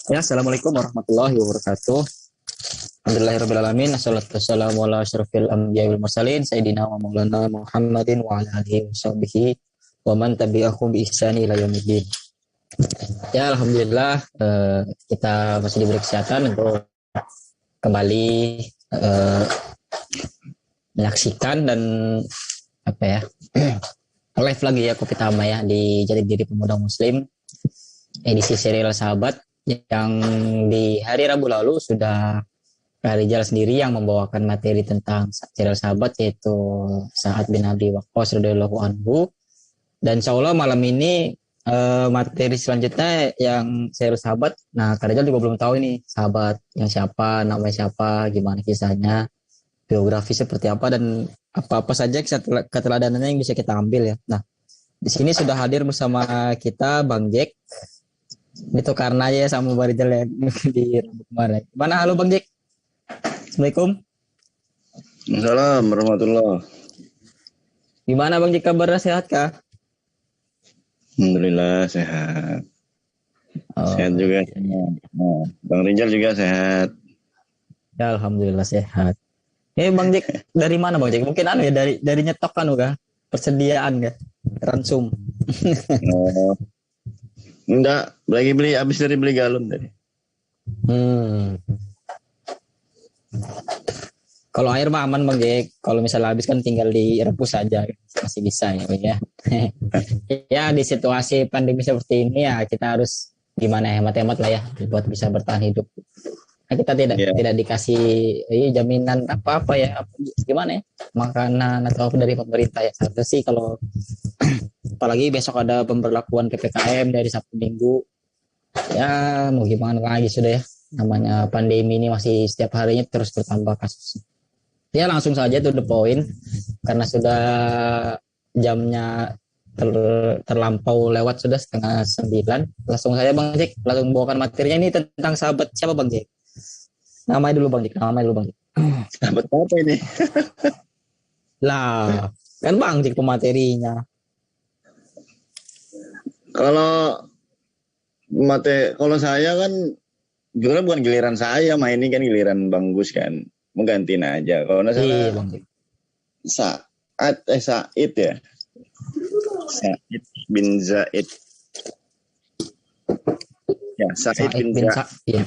Ya, assalamualaikum warahmatullahi wabarakatuh. Alhamdulillahirrahmanirrahim. Assalatu wassalamu ala asyrafil anbiya wal mursalin Sayyidina wa maulana Muhammadin wa ala alihi wa sahbihi wa man tabi'ahum bi ihsani ila yaumiddin. Ya, alhamdulillah kita masih diberi kesehatan untuk kembali eh, menyaksikan dan apa ya live lagi ya Kopi Tama ya di Jati Diri Pemuda Muslim edisi serial Sahabat yang di hari Rabu lalu sudah Kak Rizal sendiri yang membawakan materi tentang serial Sahabat yaitu Sa'ad bin Abi Waqqas radhiyallahu anhu, dan insya Allah malam ini materi selanjutnya yang serial Sahabat. Nah, Kak Rizal juga belum tahu ini sahabat yang siapa, namanya siapa, gimana kisahnya, biografi seperti apa, dan apa-apa saja keteladanannya yang bisa kita ambil ya. Nah, di sini sudah hadir bersama kita Bang Jack. Itu karena ya sama Bang Rizal yang di Rabu kemarin. Mana, halo Bang Jack? Assalamualaikum. Assalamualaikum warahmatullahi. Gimana Bang Jack, kabarnya, sehat kah? Alhamdulillah sehat. Sehat juga. Nah, Bang Rizal juga sehat. Ya, alhamdulillah sehat. Bang Jack dari mana Bang Jack? Mungkin ya dari nyetok kan kah? Persediaan ya? Ransum. Oh, enggak, lagi habis dari beli galon tadi. Kalau air mah aman Bang Jack. Kalau misalnya habis kan tinggal direbus saja, masih bisa ya. Ya di situasi pandemi seperti ini ya kita harus gimana, hemat-hemat lah ya buat bisa bertahan hidup. Nah, kita tidak dikasih jaminan apa-apa ya, gimana ya, makanan atau apa dari pemerintah ya. Seharusnya sih kalau apalagi besok ada pemberlakuan PPKM dari Sabtu Minggu, ya mau gimana lagi sudah ya, namanya pandemi ini masih setiap harinya terus bertambah kasus. Ya langsung saja to the point karena sudah jamnya terlampau lewat, sudah 8:30. Langsung saja Bang Jack, langsung bawakan materinya ini tentang sahabat siapa Bang Jack? Namanya dulu Bang Jack. Sahabat apa ini? Lah, kan Bang Jack pematerinya. Kalau saya kan juga bukan giliran saya, ini kan giliran Bang Gus kan. Menggantiin aja. Kalau nggak salah Iya Bang Jack. Said ya. Said bin Zaid. Ya, Said bin Zaid. Iya.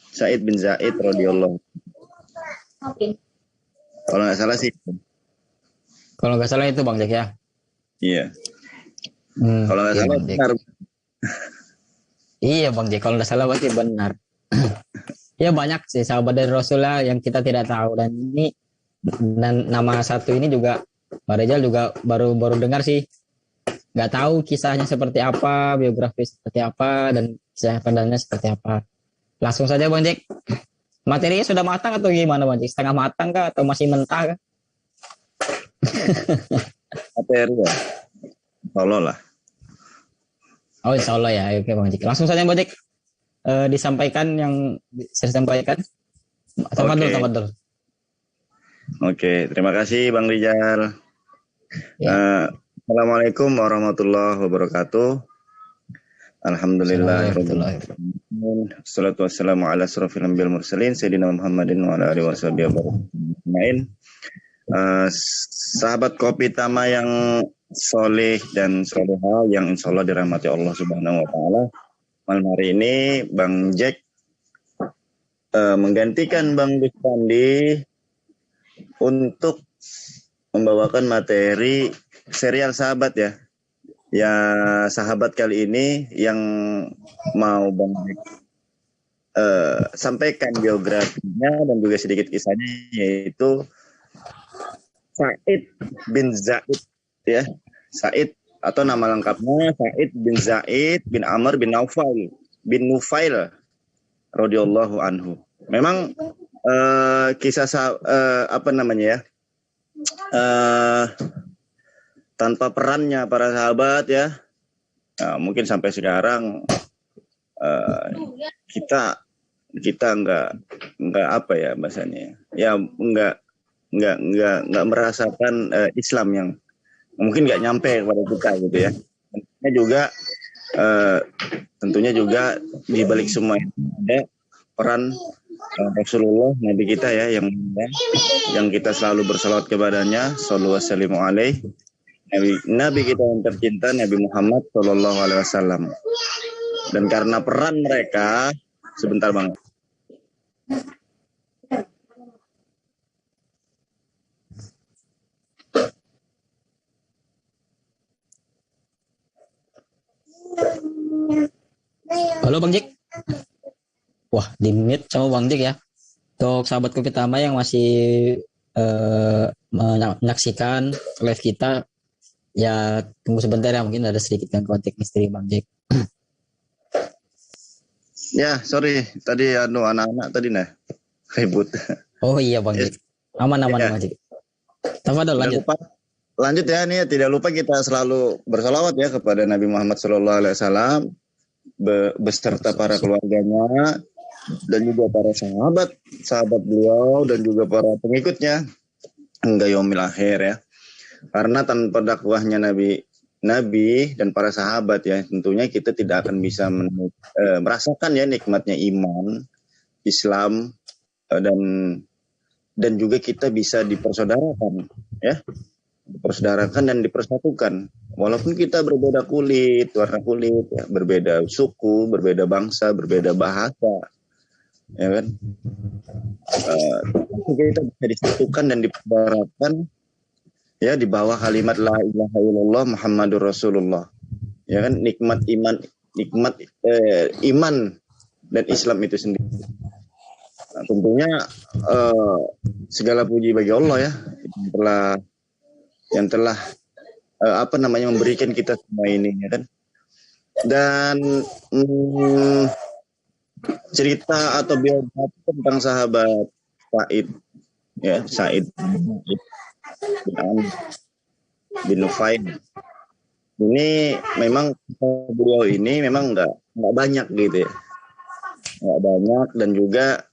Said bin Zaid radhiyallahu. Kalau nggak salah sih. Kalau nggak salah itu Bang Jack ya. Iya. Kalau nggak salah benar. Iya Bang Jack, kalau nggak salah pasti benar. Ya banyak sih sahabat dari Rasulullah yang kita tidak tahu, dan ini dan nama satu ini juga Pak Rizal juga baru dengar sih, nggak tahu kisahnya seperti apa, biografi seperti apa, dan kisah pendalnya seperti apa. Langsung saja Bang Jack, materinya sudah matang atau gimana Bang Jack? Setengah matang kah atau masih mentah kah? Materi ya, Allah lah. Oh insya Allah ya, oke Bang Jack. Langsung saja Bang Jack, disampaikan yang saya sampaikan. Tamadul. Oke, terima kasih Bang Rizal. Ya. Assalamualaikum warahmatullahi wabarakatuh. Alhamdulillah. Assalatu wassalamu ala asrofil anbiya'il mursalin Sayyidina Muhammadin wa ala alihi wasallam. Sahabat Kopi Tama yang soleh dan soleha yang insya Allah dirahmati Allah Subhanahu wa Ta'ala. Malam hari ini Bang Jack menggantikan Bang Gus Pandi untuk membawakan materi serial Sahabat ya. Ya, Sahabat kali ini yang mau Bang Jack sampaikan biografinya dan juga sedikit kisahnya, yaitu Said bin Zaid ya. Said atau nama lengkapnya Said bin Zaid bin Amr bin Nufail radhiyallahu anhu. Memang kisah tanpa perannya para sahabat ya, mungkin sampai sekarang kita nggak apa ya bahasanya ya, nggak merasakan Islam yang mungkin nggak nyampe kepada kita gitu ya. Ini juga tentunya juga di balik semua itu ada peran Rasulullah Nabi kita ya yang kita selalu bersalawat kepadanya, sallallahu alaihi Nabi kita yang tercinta Nabi Muhammad sallallahu alaihi wasallam. Dan karena peran mereka, sebentar Bang. Halo Bang Jik. Wah, di mute sama Bang Jik ya. Untuk sahabat Kopi Tama yang masih menyaksikan live kita, ya tunggu sebentar ya, mungkin ada sedikit gangguan teknis dari Bang Jik. Ya, sorry, tadi anak-anak tadi ribut. Oh iya Bang Jik. Aman ya. Bang Jik. Tafadhol lanjut. Lanjut ya, nih tidak lupa kita selalu bersalawat ya kepada Nabi Muhammad SAW beserta para keluarganya dan juga para sahabat beliau dan juga para pengikutnya hingga yaumil akhir ya. Karena tanpa dakwahnya Nabi dan para sahabat ya, tentunya kita tidak akan bisa merasakan ya nikmatnya iman, Islam dan juga kita bisa dipersaudarakan ya. Dipersaudaraan dan dipersatukan walaupun kita berbeda warna kulit ya, berbeda suku, berbeda bangsa, berbeda bahasa ya kan, kita bisa disatukan dan dipersaudaraan ya di bawah kalimat la ilaha illallah Muhammadur Rasulullah ya kan, nikmat iman dan Islam itu sendiri. Nah, tentunya segala puji bagi Allah ya yang telah memberikan kita semua ini ya kan. Dan cerita atau biografi tentang sahabat Sa'id bin Nufail ini memang beliau ini memang nggak banyak gitu ya, nggak banyak, dan juga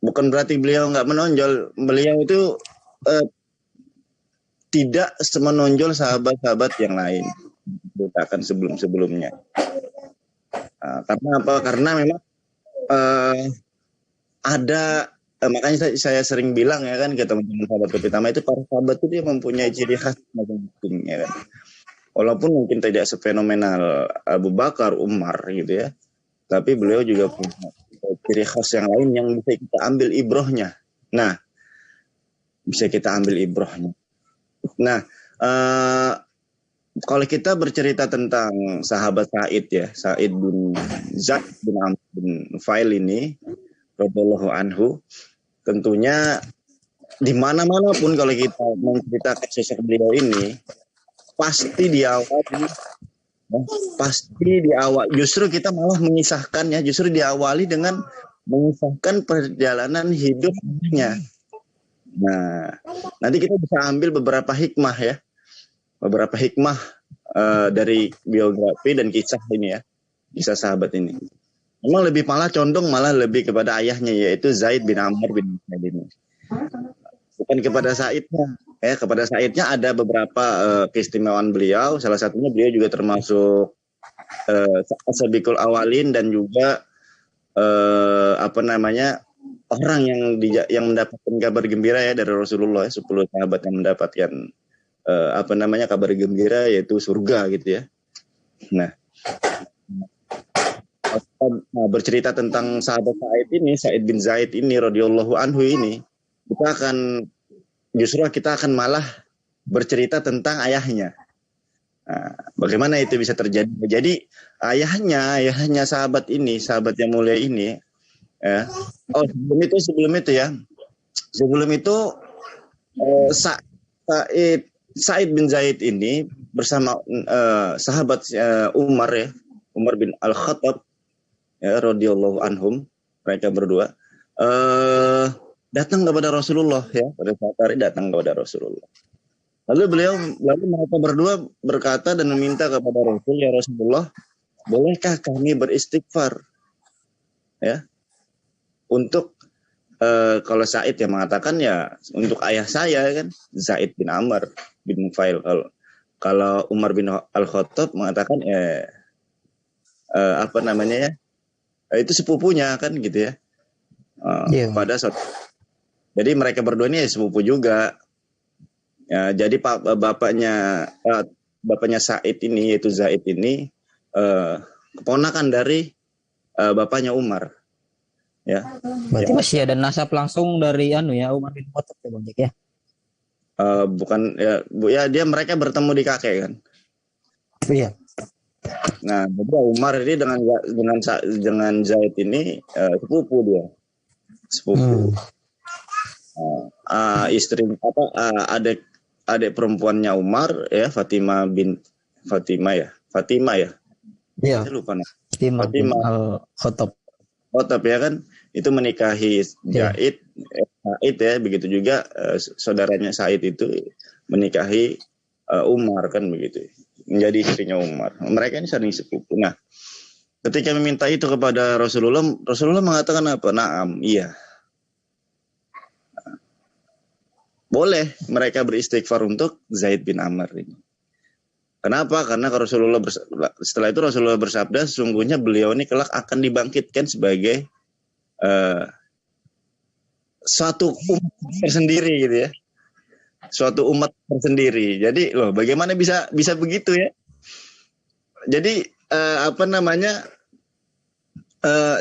bukan berarti beliau nggak menonjol. Beliau itu tidak semenonjol sahabat-sahabat yang lain diceritakan sebelum-sebelumnya. Karena apa? Karena memang ada makanya saya sering bilang ya kan ke teman-teman sahabat Kopi Tama itu, para sahabat itu dia mempunyai ciri khas masing-masing ya kan. Walaupun mungkin tidak sefenomenal Abu Bakar, Umar gitu ya, tapi beliau juga punya ciri khas yang lain yang bisa kita ambil ibrohnya. Nah, Nah, kalau kita bercerita tentang sahabat Sa'id ya, Sa'id bin Zaid bin Amr bin Nufail ini, radhiyallahu anhu, tentunya di mana-mana pun kalau kita menceritakan sosok beliau ini, pasti di awal justru kita malah mengisahkan ya, justru diawali dengan mengisahkan perjalanan hidupnya. Nah, nanti kita bisa ambil beberapa hikmah dari biografi dan kisah ini ya, kisah sahabat ini. Memang condong lebih kepada ayahnya, yaitu Zaid bin Amr bin Nufail ini. Bukan kepada Sa'idnya. Kepada Sa'idnya ada beberapa keistimewaan beliau. Salah satunya beliau juga termasuk As-Sabiqul Awalin dan juga orang yang mendapatkan kabar gembira ya dari Rasulullah, 10 sahabat yang mendapatkan kabar gembira yaitu surga gitu ya. Nah, bercerita tentang sahabat Sa'id bin Zaid ini radhiyallahu anhu ini, kita akan malah bercerita tentang ayahnya. Nah, bagaimana itu bisa terjadi? Jadi ayahnya sahabat yang mulia ini ya. Sebelum itu Sa'id bin Zaid ini bersama sahabat Umar bin Al-Khattab ya, radhiyallahu anhum, mereka berdua datang kepada Rasulullah ya, pada saat hari datang kepada Rasulullah. Lalu mereka berdua berkata dan meminta kepada Rasul, ya Rasulullah, bolehkah kami beristighfar ya untuk kalau Sa'id yang mengatakan ya untuk ayah saya kan, Zaid bin Amr bin Nufail. Kalau Umar bin Al-Khattab mengatakan apa namanya ya, itu sepupunya kan gitu ya. Pada saat jadi mereka berdua ini sepupu juga. Ya, jadi bapaknya Said ini, yaitu Zaid ini, keponakan dari bapaknya Umar. Ya. Berarti masih ada nasab langsung dari Umar bin Khattab ya Bang Jack ya. Bukan ya, mereka bertemu di kakek kan. Iya. Nah, jadi Umar ini dengan Zaid ini sepupu dia. Sepupu. Istri adik perempuannya Umar ya, Fatimah ya. Iya. Saya lupa nah. Fatimah Al-Khattab. Khattab ya kan, itu menikahi Zaid ya, begitu juga saudaranya Said itu menikahi Umar kan begitu, menjadi istrinya Umar. Mereka ini saling sepupu. Nah, ketika meminta itu kepada Rasulullah mengatakan apa? Naam, iya. Boleh mereka beristighfar untuk Zaid bin Amr ini. Kenapa? Karena setelah itu Rasulullah bersabda, sesungguhnya beliau ini kelak akan dibangkitkan sebagai suatu umat tersendiri gitu ya. Suatu umat tersendiri. Jadi loh, bagaimana bisa begitu ya? Jadi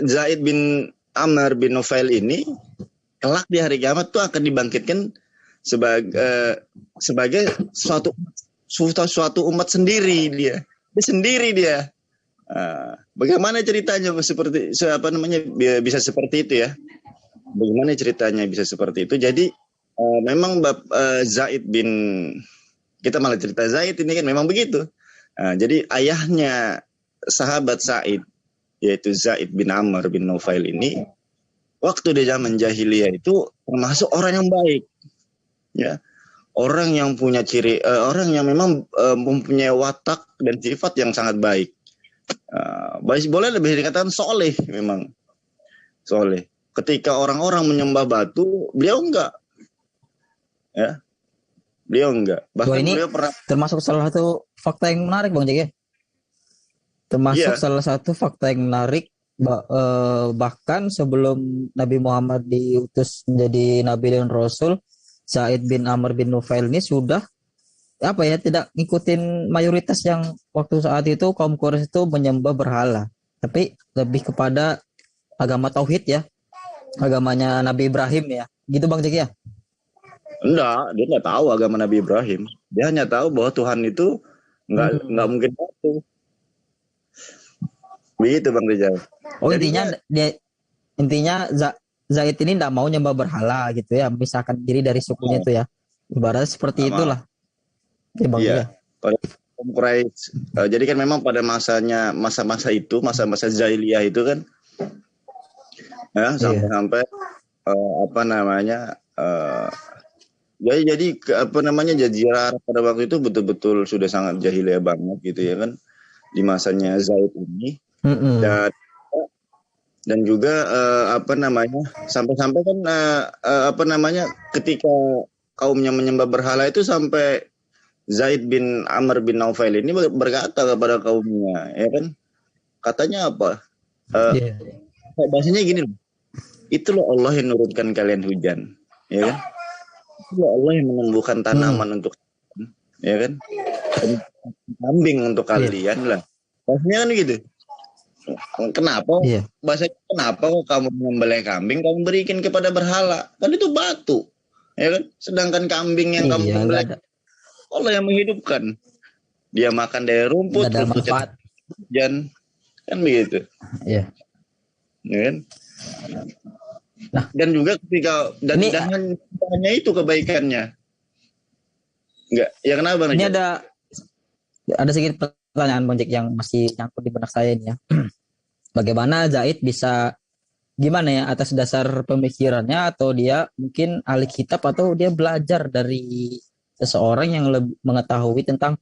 Zaid bin Amr bin Nufail ini kelak di hari kiamat tuh akan dibangkitkan sebagai suatu umat sendiri dia. Sendiri dia. Bagaimana ceritanya bisa seperti itu ya? Bagaimana ceritanya bisa seperti itu? Jadi memang Zaid bin, kita malah cerita Zaid ini kan memang begitu. Jadi ayahnya sahabat Said, yaitu Zaid bin Amr bin Nufail ini, waktu di zaman jahiliyah itu termasuk orang yang baik, ya, orang yang punya orang yang memang mempunyai watak dan sifat yang sangat baik. Boleh lebih dikatakan soleh, memang soleh. Ketika orang-orang menyembah batu, beliau enggak, ya, beliau enggak. Bahkan beliau pernah termasuk salah satu fakta yang menarik Bang Jack ya. Termasuk salah satu fakta yang menarik, bahkan sebelum Nabi Muhammad diutus menjadi Nabi dan Rasul, Zaid bin Amr bin Nufail ini sudah tidak ngikutin mayoritas yang waktu saat itu kaum Quraisy itu menyembah berhala, tapi lebih kepada agama tauhid ya, agamanya Nabi Ibrahim ya, gitu Bang Jack ya. Enggak, dia nggak tahu agama Nabi Ibrahim. Dia hanya tahu bahwa Tuhan itu nggak mungkin batu. Begitu Bang Rizal. Oh, intinya Zaid ini tidak mau nyembah berhala gitu ya, memisahkan diri dari sukunya itu ya. Ibaratnya seperti itulah. Iya. Pada jadi kan memang pada masa-masa itu, masa-masa jahiliyah itu kan, ya sampai Jazirah Arab pada waktu itu betul-betul sudah sangat jahiliyah banget gitu ya kan, di masanya Zaid ini. Dan juga sampai-sampai kan ketika kaumnya menyembah berhala itu, sampai Zaid bin Amr bin Nufail ini berkata kepada kaumnya, ya kan, katanya apa? Bahasanya gini loh, itu loh Allah yang menurunkan kalian hujan, ya kan? Itu loh Allah yang menumbuhkan tanaman untuk, ya kan? Kambing untuk kalian lah. Bahasanya kan gitu. Kenapa? Bahasanya kenapa kok kamu menyembelih kambing, kamu berikan kepada berhala? Kan itu batu, ya kan? Sedangkan kambing yang kamu sembelih, Allah yang menghidupkan. Dia makan dari rumput hujan, kan begitu. Iya. Ya kan? Nah, dan juga ketika dan hanya itu kebaikannya. Enggak, ya kenapa? Ini ada sedikit pertanyaan Bang Jack yang masih nyangkut di benak saya ini ya. Bagaimana Zaid bisa atas dasar pemikirannya, atau dia mungkin ahli kitab, atau dia belajar dari seseorang yang lebih mengetahui tentang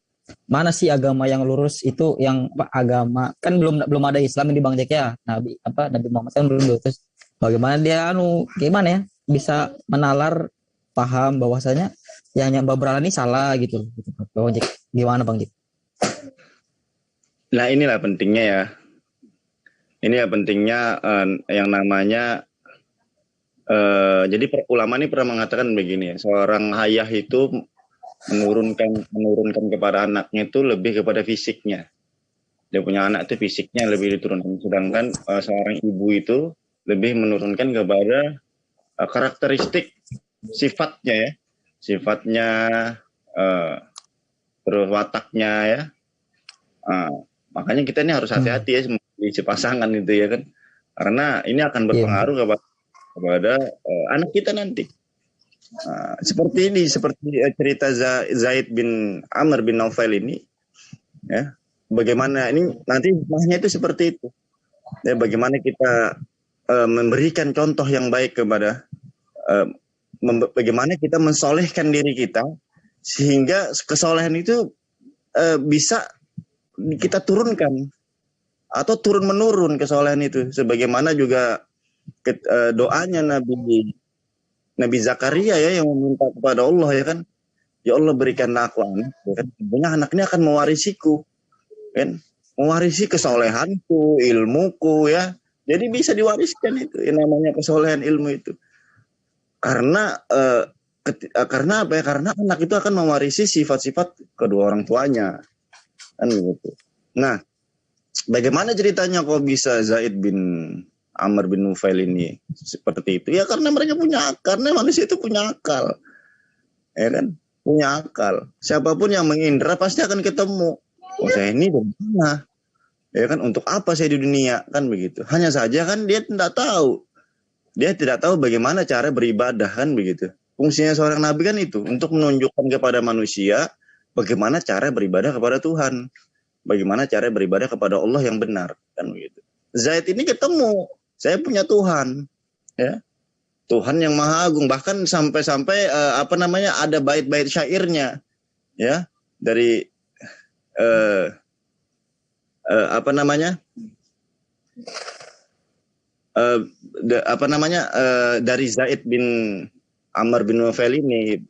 mana sih agama yang lurus itu, yang agama kan belum ada Islam ini Bang Jack ya. Nabi Muhammad kan belum diutus. Bagaimana dia bisa menalar paham bahwasanya yang nyembah berhala ini salah gitu. Bang Jack, gimana Bang Jack? Nah, inilah pentingnya ya. ini ya pentingnya yang namanya jadi ulama ini pernah mengatakan begini ya, seorang ayah itu menurunkan kepada anaknya itu lebih kepada fisiknya. Dia punya anak itu fisiknya lebih diturunkan, sedangkan seorang ibu itu lebih menurunkan kepada karakteristik sifatnya ya, sifatnya terus wataknya ya. Makanya kita ini harus hati-hati ya di pasangan itu ya kan, karena ini akan berpengaruh kepada anak kita nanti. Seperti ini, seperti cerita Zaid bin Amr bin Naufal ini, ya. Bagaimana ini nanti hikmahnya itu seperti itu. Ya, bagaimana kita memberikan contoh yang baik kepada, bagaimana kita mensolehkan diri kita sehingga kesolehan itu bisa kita turunkan atau turun menurun kesolehan itu. Sebagaimana juga doanya Nabi Zakaria ya yang meminta kepada Allah ya kan, ya Allah berikanlah aku anak, ya kan, sebenarnya anak ini akan mewarisiku, kan, mewarisi kesolehanku, ilmuku ya, jadi bisa diwariskan itu, yang namanya kesolehan ilmu itu, karena karena apa ya? Karena anak itu akan mewarisi sifat-sifat kedua orang tuanya, kan gitu. Nah, bagaimana ceritanya kok bisa Zaid bin Amr bin Nufail ini seperti itu? Ya karena mereka karena manusia itu punya akal, ya kan? Punya akal. Siapapun yang mengindra pasti akan ketemu. Oh saya ini dari mana? Ya kan? Untuk apa saya di dunia? Kan begitu. Hanya saja kan dia tidak tahu. Dia tidak tahu bagaimana cara beribadah kan begitu. Fungsinya seorang nabi kan itu untuk menunjukkan kepada manusia bagaimana cara beribadah kepada Tuhan, bagaimana cara beribadah kepada Allah yang benar kan begitu. Zaid ini ketemu, saya punya Tuhan, ya. Tuhan yang Maha Agung, bahkan sampai-sampai ada bait-bait syairnya, ya, dari dari Zaid bin Amr bin Nufail ini,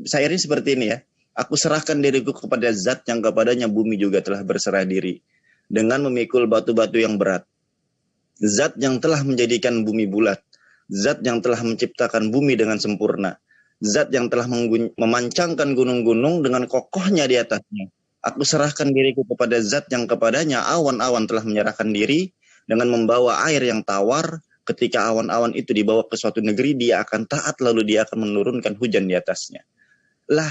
syairnya seperti ini ya. Aku serahkan diriku kepada Zat yang kepadanya bumi juga telah berserah diri dengan memikul batu-batu yang berat. Zat yang telah menjadikan bumi bulat, Zat yang telah menciptakan bumi dengan sempurna, Zat yang telah memancangkan gunung-gunung dengan kokohnya di atasnya. Aku serahkan diriku kepada Zat yang kepadanya awan-awan telah menyerahkan diri dengan membawa air yang tawar. Ketika awan-awan itu dibawa ke suatu negeri, dia akan taat lalu dia akan menurunkan hujan di atasnya. Lah,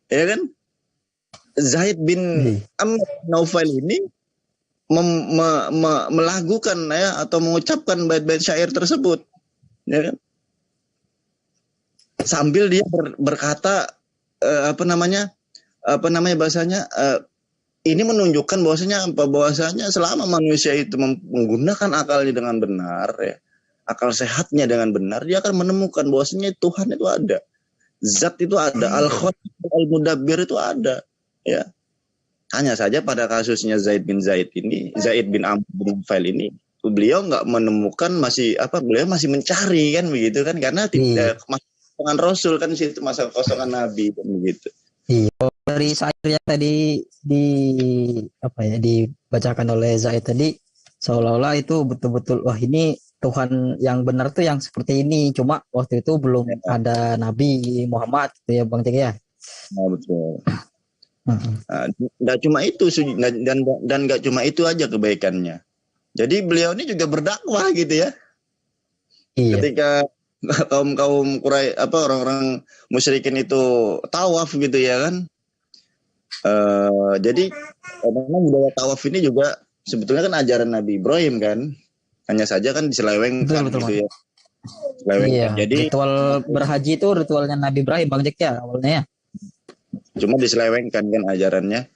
ya kan? Zaid bin Amr Naufal ini melakukan ya atau mengucapkan bait-bait syair tersebut, ya kan? Sambil dia berkata bahasanya ini menunjukkan bahwasanya selama manusia itu menggunakan akalnya dengan benar ya, akal sehatnya dengan benar, dia akan menemukan bahwasanya Tuhan itu ada, Zat itu ada, Al-Khaliq Al-Mudabbir itu ada, ya. Hanya saja pada kasusnya Zaid bin Amr bin Nufail ini, beliau nggak menemukan, beliau masih mencari kan begitu kan, karena tidak kosongan Rasul kan, situ masa kosongan Nabi kan begitu. Iya, dari syair yang tadi dibacakan oleh Zaid tadi, seolah-olah itu betul-betul wah ini Tuhan yang benar tuh yang seperti ini, cuma waktu itu belum ada Nabi Muhammad gitu ya Bang Cek ya. Nah, betul. Nggak cuma itu dan nggak cuma itu aja kebaikannya. Jadi beliau ini juga berdakwah gitu ya. Iya. Ketika kaum Quraisy orang-orang musyrikin itu tawaf gitu ya kan. Jadi memang budaya tawaf ini juga sebetulnya kan ajaran Nabi Ibrahim kan. Hanya saja kan diselewengkan betul, gitu ya. Iya. Jadi ritual berhaji itu ritualnya Nabi Ibrahim Bang Jack ya awalnya ya. Cuma diselewengkan kan ajarannya.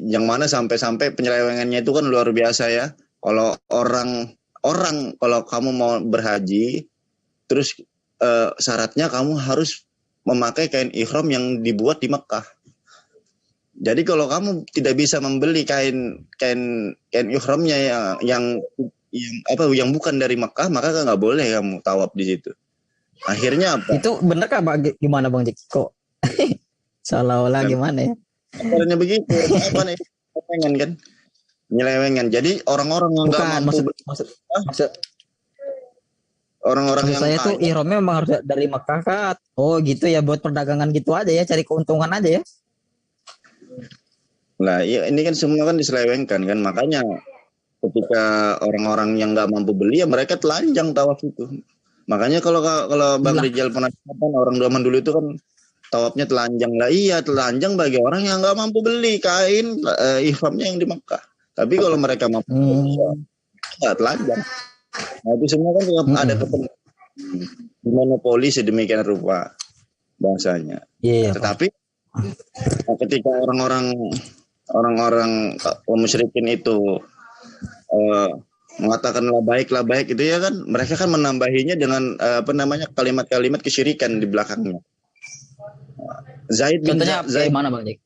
Yang mana sampai penyelewengannya itu kan luar biasa ya. Kalau orang kalau kamu mau berhaji, terus syaratnya kamu harus memakai kain ihram yang dibuat di Mekah. Jadi kalau kamu tidak bisa membeli kain ihramnya yang bukan dari Mekah, maka nggak boleh kamu tawaf di situ. Akhirnya apa? Itu benar kah gimana Bang Jack? Kok seolah-olah gimana ya? Caranya begitu. Apa nih? Pengen kan? penyelewengan. Jadi orang-orang yang nggak Bukan, mampu, maksud orang-orang yang saya tuh kaya, ihramnya memang harus dari Mekah kan. Oh gitu ya, buat perdagangan gitu aja ya, cari keuntungan aja ya. lah ya ini kan semua kan diselewengkan kan, makanya ketika orang-orang yang nggak mampu beli ya mereka telanjang tawaf itu. Makanya kalau Bang Lah, Rijal pernah kan orang zaman dulu itu kan tawafnya telanjang lah. Iya telanjang bagi orang yang nggak mampu beli kain ihramnya yang di Mekah. Tapi kalau mereka mampu beli, ya hmm, nggak telanjang. Nah itu semua kan ada mm-mm. kepentingan monopoli sedemikian rupa bahasanya. Iya, Pak. Tetapi ketika orang-orang musyrikin itu eh, mengatakan lah baik itu ya kan mereka kan menambahinya dengan apa namanya kalimat-kalimat kesyirikan di belakangnya. Contohnya kayak Zaid mana Bang Jack?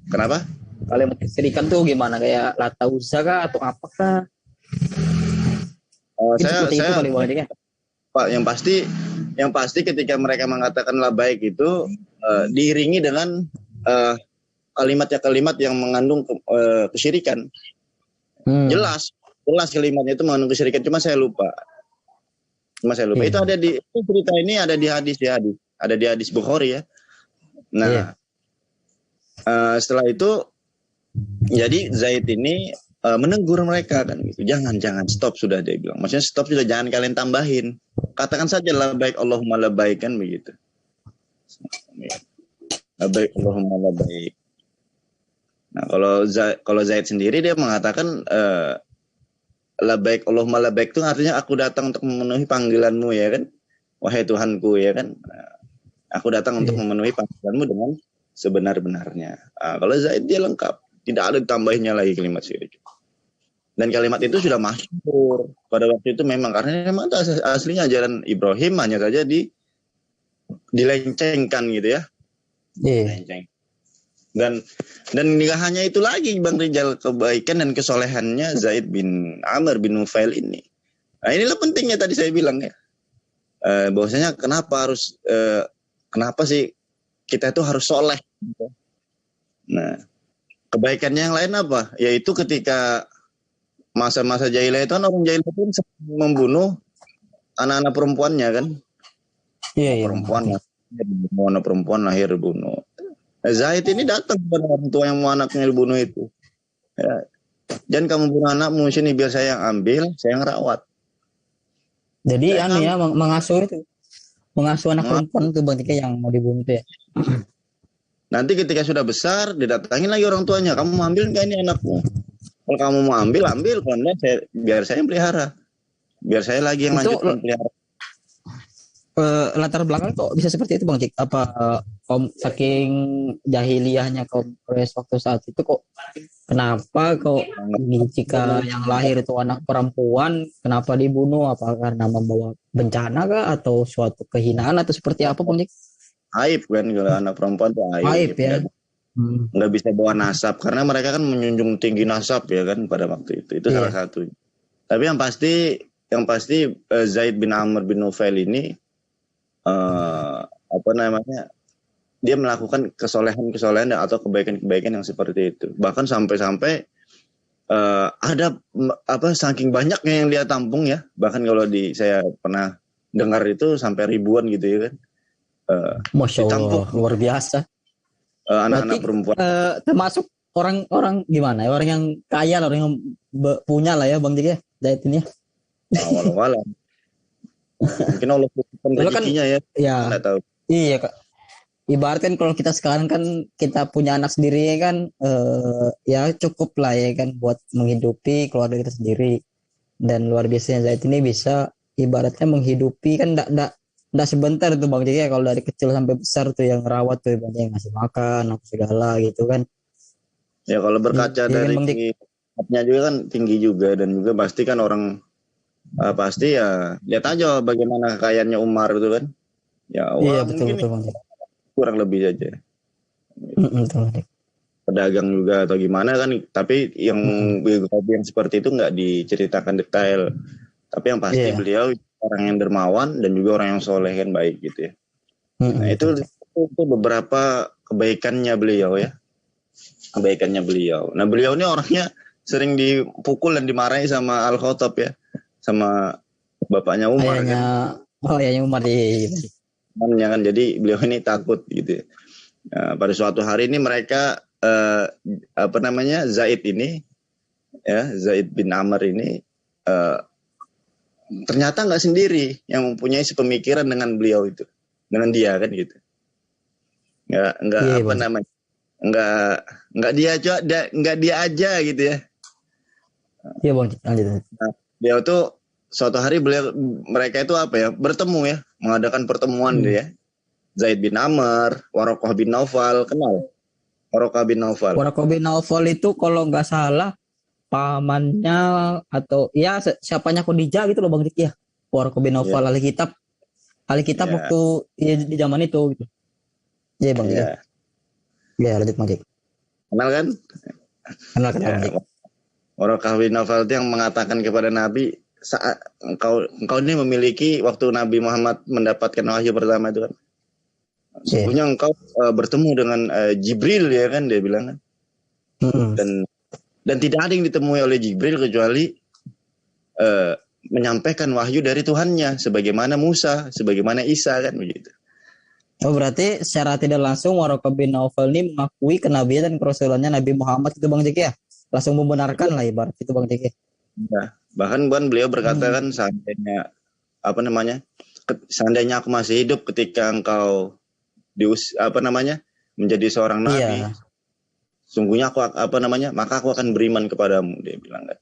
kenapa? Kalimat kesirikan tuh gimana? Kayak Lata Uzza kah atau apakah? Mungkin seperti itu Saya kali Bang Jack ya. Pak yang pasti ketika mereka mengatakan lah baik itu diiringi dengan eh, kalimat yang mengandung kesyirikan. Jelas kalimatnya itu mengandung kesyirikan, cuma saya lupa. Iya. Itu ada itu cerita ini ada di ada di hadis Bukhari ya. Nah, Iya. setelah itu jadi Zaid ini menegur mereka kan gitu. Jangan stop sudah dia bilang. Maksudnya stop sudah, jangan kalian tambahin. Katakan saja la baik Allahumma la baik kan begitu. La baik Allahumma la baik. Nah, kalau Zaid sendiri dia mengatakan la baik Allahumma la baik itu artinya aku datang untuk memenuhi panggilanmu ya kan. Wahai Tuhanku ya kan. Aku datang untuk memenuhi panggilanmu dengan sebenar-benarnya. Kalau Zaid dia lengkap. Tidak ada ditambahinnya lagi kalimat syirik. Dan kalimat itu sudah masyhur pada waktu itu memang karena memang aslinya ajaran Ibrahim hanya saja dilencengkan gitu ya. Iya. Dan nggak hanya itu lagi Bang Rijal, kebaikan dan kesolehannya Zaid bin Amr bin Nufail ini. Nah inilah pentingnya tadi saya bilang ya. Bahwasanya kenapa sih kita itu harus soleh. Nah kebaikannya yang lain apa? Yaitu ketika masa-masa jahiliyah itu kan orang jahiliyah itu membunuh anak-anak perempuannya kan. Iya. Anak perempuan lahir dibunuh. Zaid ini datang kepada orang tua yang mau anaknya dibunuh itu. Ya. Jangan kamu bunuh anakmu sini biar saya yang ambil, saya yang rawat. Jadi mengasuh anak perempuan itu Bang Jack yang mau dibunuh itu ya. Nanti ketika sudah besar didatangin lagi orang tuanya, kamu mau ambil nggak ini anakmu? Kalau kamu mau ambil, kalau enggak biar saya yang pelihara. Biar saya lagi yang lanjutkan pelihara. Latar belakang kok bisa seperti itu Bang Jack? Apa saking jahiliyahnya kaum Quraisy waktu saat itu kok kenapa kok jika yang lahir itu anak perempuan kenapa dibunuh? Apa karena membawa bencana kah atau suatu kehinaan atau seperti apa Bang Jack? Aib kan kalau anak perempuan itu Aib ya. Nggak bisa bawa nasab karena mereka kan menjunjung tinggi nasab ya kan pada waktu itu salah satu. Tapi yang pasti Zaid bin Amr bin Nufail ini dia melakukan kesolehan atau kebaikan yang seperti itu. Bahkan sampai ada saking banyaknya yang dia tampung ya. Bahkan kalau saya pernah dengar itu sampai ribuan gitu ya kan. Masya Allah, luar biasa. Anak-anak perempuan. Termasuk orang ya, orang yang kaya lah, orang yang punya lah ya Bang Jack ya, Zaid ini ya. Walau mungkin Allah berikan rezekinya ya. Nggak tahu. Iya Kak. Ibaratkan kalau kita sekarang kan kita punya anak sendiri kan ya cukup lah ya kan buat menghidupi keluarga kita sendiri. Dan luar biasanya Zaid ini bisa ibaratnya menghidupi kan enggak sebentar tuh Bang Jack ya, kalau dari kecil sampai besar tuh yang rawat tuh ibaratnya yang ngasih makan apa segala gitu kan. Ya kalau berkaca dari tingginya juga kan tinggi juga, dan juga pasti kan orang pasti ya lihat aja bagaimana kekayaannya Umar itu kan. Ya iya, mungkin betul Bang Jack. Kurang lebih saja. Betul. Pedagang juga atau gimana kan, tapi yang seperti itu nggak diceritakan detail. Tapi yang pasti beliau orang yang dermawan dan juga orang yang soleh kan baik gitu ya. Nah itu beberapa kebaikannya beliau ya. Kebaikannya beliau. Nah beliau ini orangnya sering dipukul dan dimarahi sama Al-Khattab ya, sama bapaknya Umar Ayahnya, kan. ayahnya Umar di. Temannya kan, jadi beliau ini takut gitu. Pada suatu hari ini mereka Zaid ini ya, Zaid bin Amr ini ternyata nggak sendiri yang mempunyai sepemikiran dengan beliau itu, dengan dia kan gitu. Nggak Iya, apa Bang. namanya, nggak dia aja gitu ya. Iya, Bang. Lanjut. Nah, dia tuh suatu hari mereka itu bertemu ya, mengadakan pertemuan dia. Zaid bin Amr, Waraqah bin Naufal, kenal? Waraqah bin Naufal. Waraqah bin Naufal itu kalau nggak salah pamannya atau ya siapanya Khadijah gitu loh Bang Dik ya. Waraqah bin Naufal ahli kitab waktu ya, di zaman itu gitu. Iya Bang Dik. Ya lanjut Bang Dik. Kenal kan? Kenal Bang Dik. Waraqah bin Naufal itu yang mengatakan kepada Nabi, saat engkau ini memiliki waktu Nabi Muhammad mendapatkan wahyu pertama itu kan. Sesungguhnya engkau bertemu dengan Jibril ya kan, dia bilang kan. Dan tidak ada yang ditemui oleh Jibril kecuali menyampaikan wahyu dari Tuhannya, sebagaimana Musa, sebagaimana Isa kan begitu. Oh berarti secara tidak langsung Waraqah bin Naufal ini mengakui kenabian dan kerasulannya Nabi Muhammad itu Bang Dik ya. Langsung membenarkan lah ibarat itu Bang Dik. Nah, bahkan beliau berkata kan, seandainya aku masih hidup ketika engkau menjadi seorang nabi, sungguhnya maka aku akan beriman kepadamu, dia bilang kan.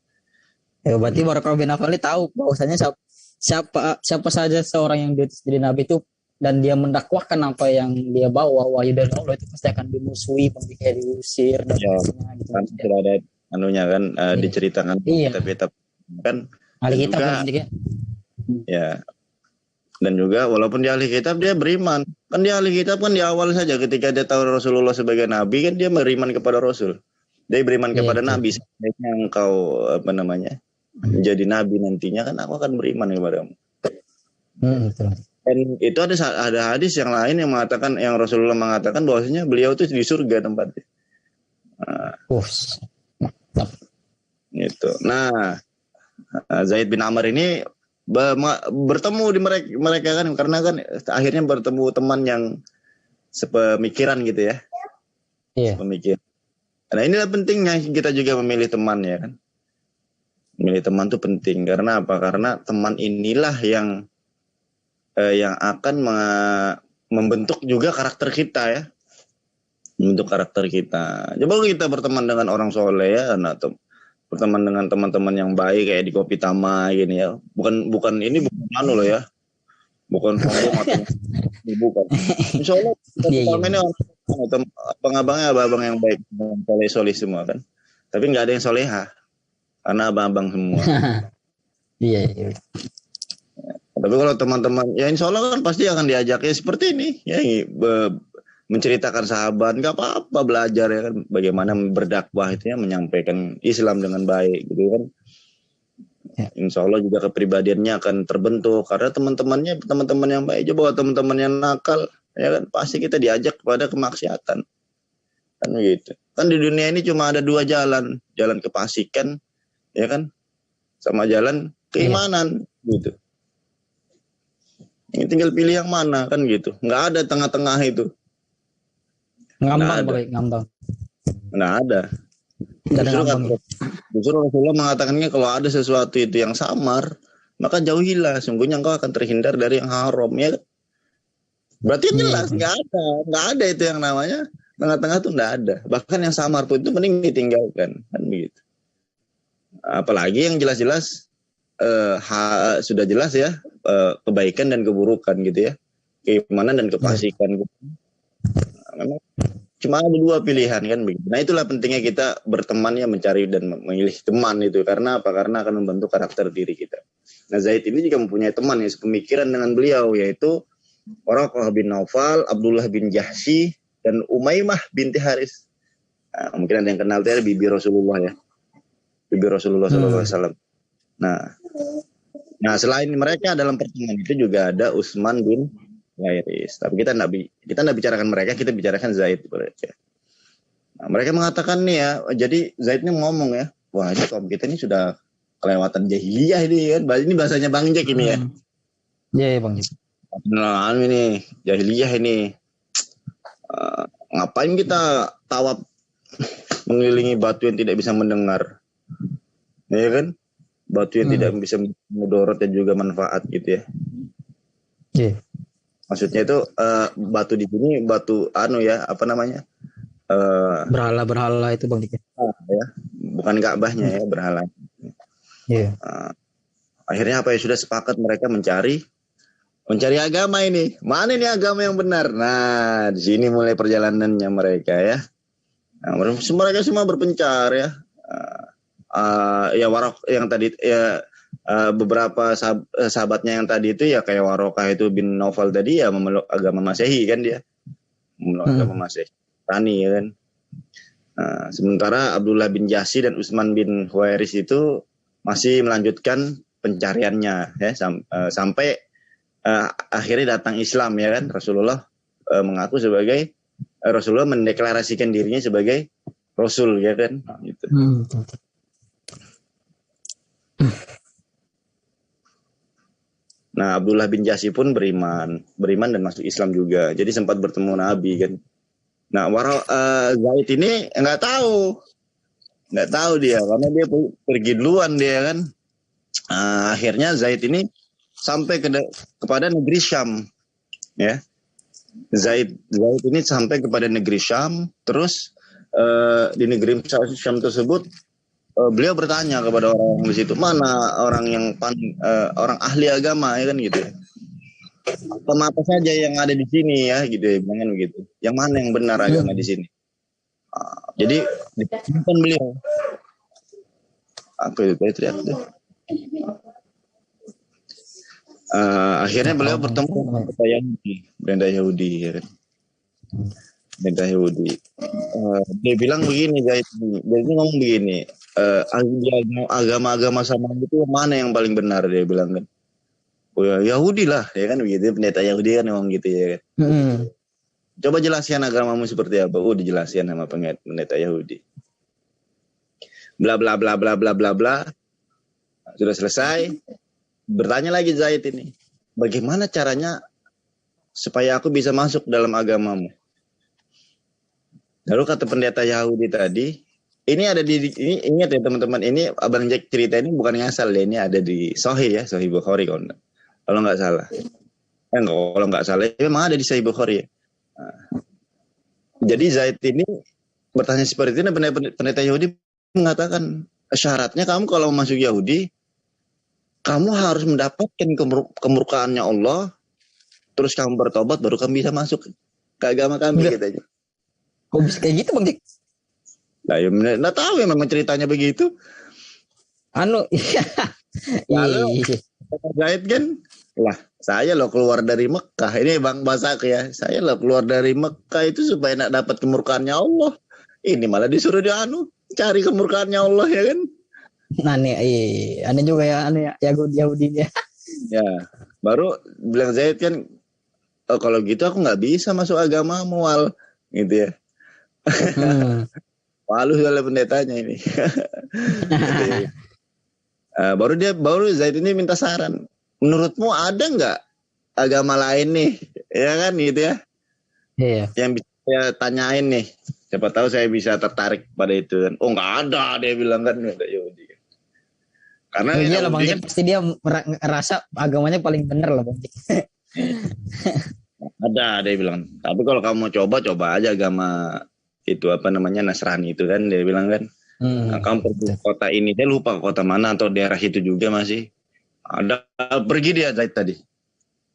Ya berarti Waraqah bin Naufal ini tahu bahwasanya siapa saja seorang yang jadi nabi itu dan dia mendakwahkan apa yang dia bawa wahyu dari Allah itu pasti akan dimusuhi, kayak diusir dan sebagainya gitu. Kan sudah ada anunya kan diceritakan kitab kan ahli kitab kan ya. Dan juga walaupun dia ahli kitab dia beriman. Kan dia ahli kitab kan di awal saja ketika dia tahu Rasulullah sebagai nabi kan dia beriman kepada Rasul. Dia beriman kepada Nabi. Seandainya engkau menjadi nabi nantinya kan aku akan beriman kepadamu. Dan itu ada hadis yang lain yang mengatakan, yang Rasulullah mengatakan bahwasanya beliau itu di surga tempatnya. Gitu. Nah, Zaid bin Amr ini bertemu di mereka kan, karena kan akhirnya bertemu teman yang sepemikiran gitu ya. Sepemikiran. Nah inilah pentingnya kita juga memilih teman ya kan. Memilih teman itu penting karena apa? Karena teman inilah yang akan membentuk juga karakter kita ya. Membentuk karakter kita. Coba kita berteman dengan orang soleh ya, atau berteman dengan teman-teman yang baik kayak di Kopi Tama gini ya. Bukan anu loh ya. Bukan sombong atau bukan. Insyaallah Kopi Tama ini abang-abangnya abang yang baik, soleh semua kan. Tapi nggak ada yang soleha karena abang-abang semua. Iya. Tapi kalau teman-teman ya insya Allah kan pasti akan diajaknya seperti ini ya, menceritakan sahabat, nggak apa-apa, belajar ya kan bagaimana berdakwah itu ya, menyampaikan Islam dengan baik gitu kan. Insya Allah juga kepribadiannya akan terbentuk karena teman-teman yang baik. Coba teman-teman yang nakal ya kan pasti kita diajak kepada kemaksiatan kan gitu. Kan di dunia ini cuma ada dua jalan kefasikan ya kan, sama jalan keimanan gitu. Ini tinggal pilih yang mana kan gitu. Nggak ada tengah-tengah itu. Ngambang. Nggak ada. Justru Rasulullah mengatakannya kalau ada sesuatu itu yang samar, maka jauhilah. Sungguhnya engkau akan terhindar dari yang haram ya. Berarti jelas nggak ada itu yang namanya tengah-tengah tuh nggak ada. Bahkan yang samar pun itu mending ditinggalkan kan begitu. Apalagi yang jelas-jelas sudah jelas ya kebaikan dan keburukan gitu ya, keimanan dan kefasikan gitu. Memang cuma ada dua pilihan kan begitu. Nah itulah pentingnya kita berteman ya, mencari dan memilih teman itu. Karena apa? Karena akan membentuk karakter diri kita. Nah Zaid ini juga mempunyai teman yang sepemikiran dengan beliau, yaitu Waraqah bin Naufal, Abdullah bin Jahsy, dan Umaymah binti Haris. Nah, mungkin ada yang kenal dia, bibi Rasulullah ya, bibi Rasulullah SAW. Nah selain mereka dalam pertemuan itu juga ada Utsman bin Ghairis. Tapi kita nggak bicarakan mereka, kita bicarakan Zaid. Nah, mereka mengatakan nih ya, jadi Zaid ini ngomong ya, wah ini kaum kita ini sudah kelewatan jahiliyah ini kan. Ini bahasanya Bang Jack ini ya. Iya, Bang. Nah, ini jahiliyah ini. Ngapain kita tawaf mengelilingi batu yang tidak bisa mendengar, ya kan? Batu yang tidak bisa mudorot dan juga manfaat gitu ya. Iya. Maksudnya itu batu di sini batu ya, apa namanya? Berhala itu Bang Dik. Ya, bukan Ka'bahnya ya, berhala. Iya. Akhirnya apa ya, sudah sepakat mereka mencari agama ini. Mana ini agama yang benar? Nah, di sini mulai perjalanannya mereka ya. Nah, mereka semua berpencar ya. Ya Warok yang tadi ya, beberapa sahabatnya yang tadi itu ya kayak Warokah itu bin Naufal tadi ya memeluk agama Masehi kan dia. Memeluk agama Masehi. Tani ya kan. Sementara Abdullah bin Jasi dan Utsman bin Huwairis itu masih melanjutkan pencariannya ya sampai akhirnya datang Islam ya kan. Rasulullah mengaku sebagai Rasulullah mendeklarasikan dirinya sebagai Rasul ya kan gitu. Nah, Abdullah bin Jasi pun beriman dan masuk Islam juga. Jadi sempat bertemu Nabi kan. Nah, Zaid ini nggak tahu dia karena dia pergi duluan dia kan. Akhirnya Zaid ini sampai kepada negeri Syam, ya. Zaid ini sampai kepada negeri Syam, terus di negeri Syam tersebut beliau bertanya kepada orang di situ, mana orang yang orang ahli agama ya kan gitu. Apa saja yang ada di sini ya gitu ya, jangan begitu. Yang mana yang benar agama di sini? Jadi disimpan beliau. Apa itu teriak tuh? Akhirnya beliau bertemu dengan Brenda Yahudi ya kan. Brenda Yahudi. Dia bilang begini, Zaid. Dia ngomong begini, agama-agama sama itu mana yang paling benar, dia bilang kan. Oh ya, Yahudi lah ya kan begitu, pendeta Yahudi kan ngomong gitu ya kan. Coba jelaskan agamamu seperti apa. Dijelaskan sama pendeta Yahudi. Bla bla bla bla bla bla bla. Sudah selesai. Bertanya lagi Zaid ini, bagaimana caranya supaya aku bisa masuk dalam agamamu? Lalu kata pendeta Yahudi tadi, ini ada ini ingat ya teman-teman, ini Abang Jack cerita ini bukan ngasal ya, ini ada di Sahih ya, Sahih Bukhari kalau nggak salah. Kalau nggak salah, memang ada di Sahih Bukhari ya. Jadi Zaid ini bertanya seperti ini, pendeta Yahudi mengatakan syaratnya kamu kalau masuk Yahudi, kamu harus mendapatkan kemurkaannya Allah, terus kamu bertobat, baru kamu bisa masuk ke agama kami katanya. Kok bisa kayak gitu Bang Dik? Nah, ya nggak tahu ya, memang ceritanya begitu. Lalu Zaid kan, saya loh keluar dari Mekah, ini Bang Basak ya, saya loh keluar dari Mekah itu supaya nak dapat kemurkaannya Allah. Ini malah disuruh cari kemurkaannya Allah ya kan. Aneh juga ya, Yahudi ya. Ya, baru bilang Zaid kan, kalau gitu aku nggak bisa masuk agamamu Wal, gitu ya. Malu oleh pendetanya ini. Baru Zaid ini minta saran. Menurutmu ada nggak agama lain nih, ya kan gitu ya? Iya. Yang bisa saya tanyain nih. Siapa tahu saya bisa tertarik pada itu kan. Oh nggak ada, dia bilang kan, nggak ada Yahudi. Karena iya lah Bang Jack, pasti dia merasa agamanya paling benar lah Bang Jack. Ada, dia bilang. Tapi kalau kamu mau coba aja agama itu apa namanya Nasrani itu kan, dia bilang kan. Nah, kamu pergi kota ini, dia lupa kota mana atau daerah itu juga masih. Ada pergi dia Zaid tadi.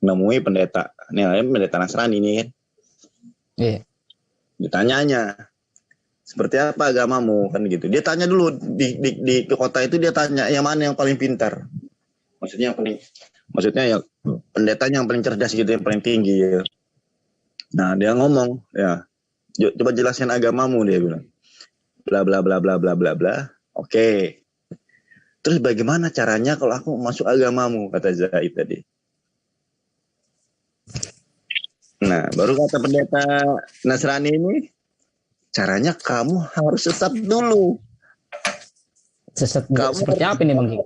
Nemui pendeta. Ini pendeta Nasrani ini kan. Iya. Ditanyanya, seperti apa agamamu kan gitu. Dia tanya dulu di kota itu, dia tanya yang mana yang paling pintar. Maksudnya ya pendetanya yang paling cerdas gitu, yang paling tinggi ya. Nah, dia ngomong, ya, coba jelaskan agamamu, dia bilang. Bla bla bla bla bla bla bla. Oke. Terus bagaimana caranya kalau aku masuk agamamu, kata Zaid tadi. Nah, baru kata pendeta Nasrani ini, caranya kamu harus sesat dulu. Sesat Kamu seperti apa nih Bang Jik?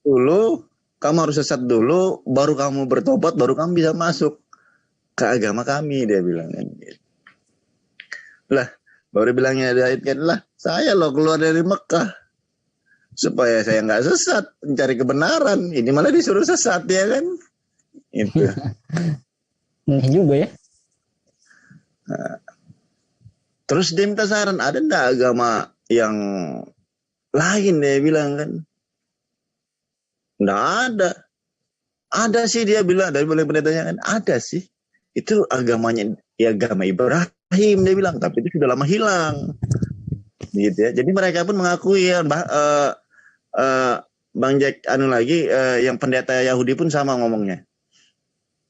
dulu, kamu harus sesat dulu, baru kamu bertobat, baru kamu bisa masuk ke agama kami, dia bilang kan. Lah, baru bilangnya Zaid kan, lah saya loh keluar dari Mekah supaya saya nggak sesat mencari kebenaran. Ini malah disuruh sesat ya kan? Itu. Ini juga ya. Terus dia minta saran, ada nggak agama yang lain, dia bilang kan? Nggak ada. Ada sih, dia bilang, dari mulai pendetanya kan, ada sih. Itu agamanya, ya agama Ibrahim, dia bilang, tapi itu sudah lama hilang. Gitu ya. Jadi mereka pun mengakui ya, Bang Jack lagi yang pendeta Yahudi pun sama ngomongnya.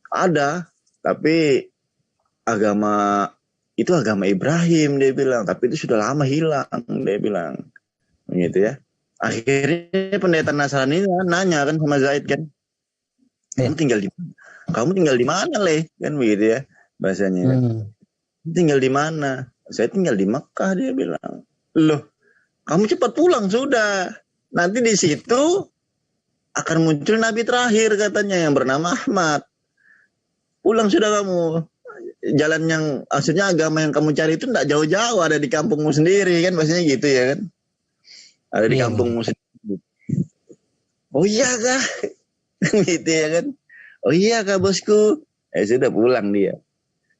Ada, tapi agama itu agama Ibrahim, dia bilang, tapi itu sudah lama hilang, dia bilang. Gitu ya. Akhirnya pendeta Nasrani nanya kan sama Zaid kan, kamu tinggal di mana? Kamu tinggal di mana, Le? Kan begitu ya bahasanya kan. Tinggal di mana? Saya tinggal di Mekah, dia bilang. Loh, kamu cepat pulang sudah. Nanti di situ akan muncul nabi terakhir katanya yang bernama Ahmad. Pulang sudah kamu. Jalan yang maksudnya agama yang kamu cari itu tidak jauh-jauh, ada di kampungmu sendiri kan, bahasanya gitu ya kan. Ada di kampungmu sendiri. Oh iya kah? Gitu ya kan. Oh iya kak bosku. Sudah pulang dia.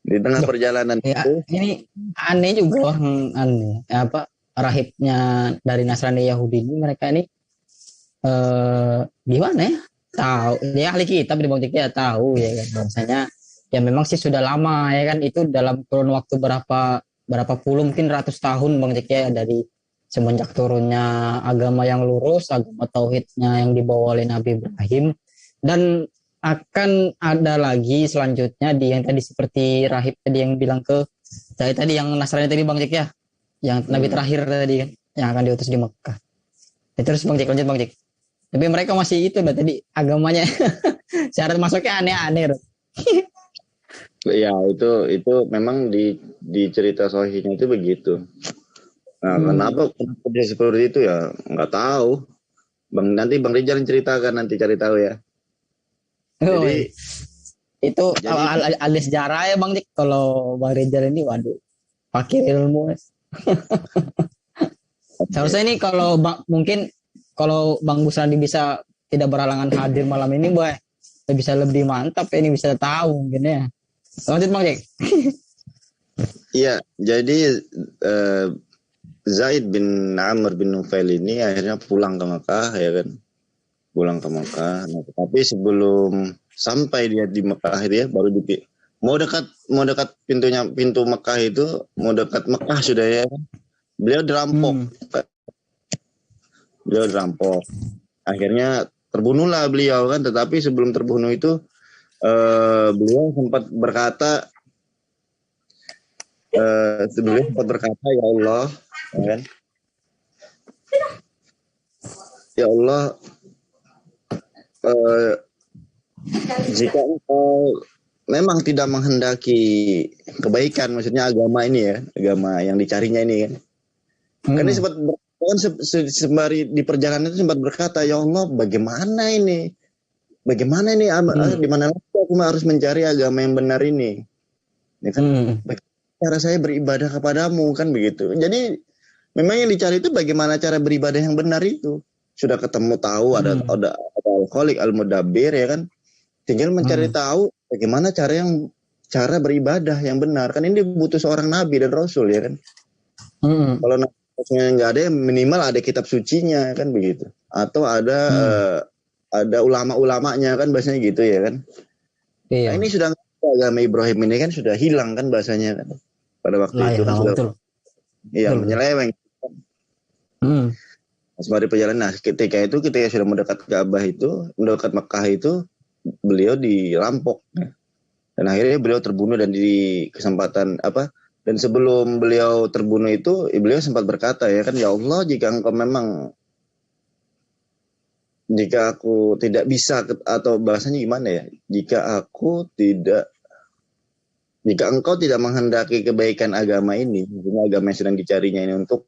Di tengah perjalanan Ya, itu. ini aneh juga orang aneh. Apa rahibnya dari Nasrani Yahudi ini, mereka ini gimana ya? Tahu dia ahli kitab di Bang Jik ya, tahu ya kan bahwasanya ya memang sih sudah lama ya kan, itu dalam kurun waktu berapa puluh mungkin ratus tahun Bang Jik ya, dari semenjak turunnya agama yang lurus, agama tauhidnya yang dibawa oleh Nabi Ibrahim, dan akan ada lagi selanjutnya di yang tadi seperti rahib tadi yang bilang ke saya tadi, yang Nasrani tadi Bang Jik ya, yang Nabi terakhir tadi kan yang akan diutus di Mekah. Ya, terus Bang Jik lanjut Bang Jik. Tapi mereka masih itu tadi agamanya syarat masuknya aneh-aneh. Ya itu memang di cerita Sahihnya itu begitu. Nah, kenapa dia seperti itu ya nggak tahu. Nanti Bang Rizal ceritakan, nanti cari tahu ya. Oh, Jadi itu jadi alias sejarah ya Bang Jik. Kalau Bang Rizal ini waduh, pakai ilmu. Seharusnya ini kalau mungkin kalau Bang Busrandi bisa tidak berhalangan hadir malam ini, boy, bisa lebih mantap ya, ini bisa tahu mungkin ya. Lanjut Bang Jik. iya, jadi Zaid bin Amr bin Nufail ini akhirnya pulang ke Mekah ya kan. Pulang ke Mekah. Nah, tapi sebelum sampai dia di Mekah dia baru mau dekat pintu Mekah itu, mau dekat Mekah sudah ya. Beliau dirampok. Beliau dirampok. Akhirnya terbunuhlah beliau kan, tetapi sebelum terbunuh itu beliau sempat berkata ya Allah, ya kan? Ya Allah, jika engkau memang tidak menghendaki kebaikan, maksudnya agama ini ya, agama yang dicarinya ini kan. Karena sempat sembari di perjalanan itu sempat berkata, ya Allah, bagaimana ini? Bagaimana ini? Di mana lagi aku harus mencari agama yang benar ini? Ya kan? Cara saya beribadah kepadamu kan begitu. Jadi memang yang dicari itu bagaimana cara beribadah yang benar itu. Sudah ketemu tahu ada Al-Khaliq Al-Mudabbir ya kan. Tinggal mencari tahu bagaimana cara beribadah yang benar. Kan ini butuh seorang nabi dan rasul ya kan. Kalau nabinya nggak ada, minimal ada kitab sucinya kan begitu. Atau ada ulama-ulamanya kan bahasanya gitu ya kan. Nah, ini sudah agama Ibrahim ini kan sudah hilang kan bahasanya kan. Pada waktu itu kan sudah menyeleweng. Sembari perjalanan, ketika sudah mendekat Ka'bah itu, mendekat Mekah itu, beliau dirampok. Dan akhirnya beliau terbunuh, dan di kesempatan dan sebelum beliau terbunuh itu, beliau sempat berkata ya kan, ya Allah, jika aku tidak bisa, atau bahasanya gimana ya, jika engkau tidak menghendaki kebaikan agama ini, agama yang sedang dicarinya ini untuk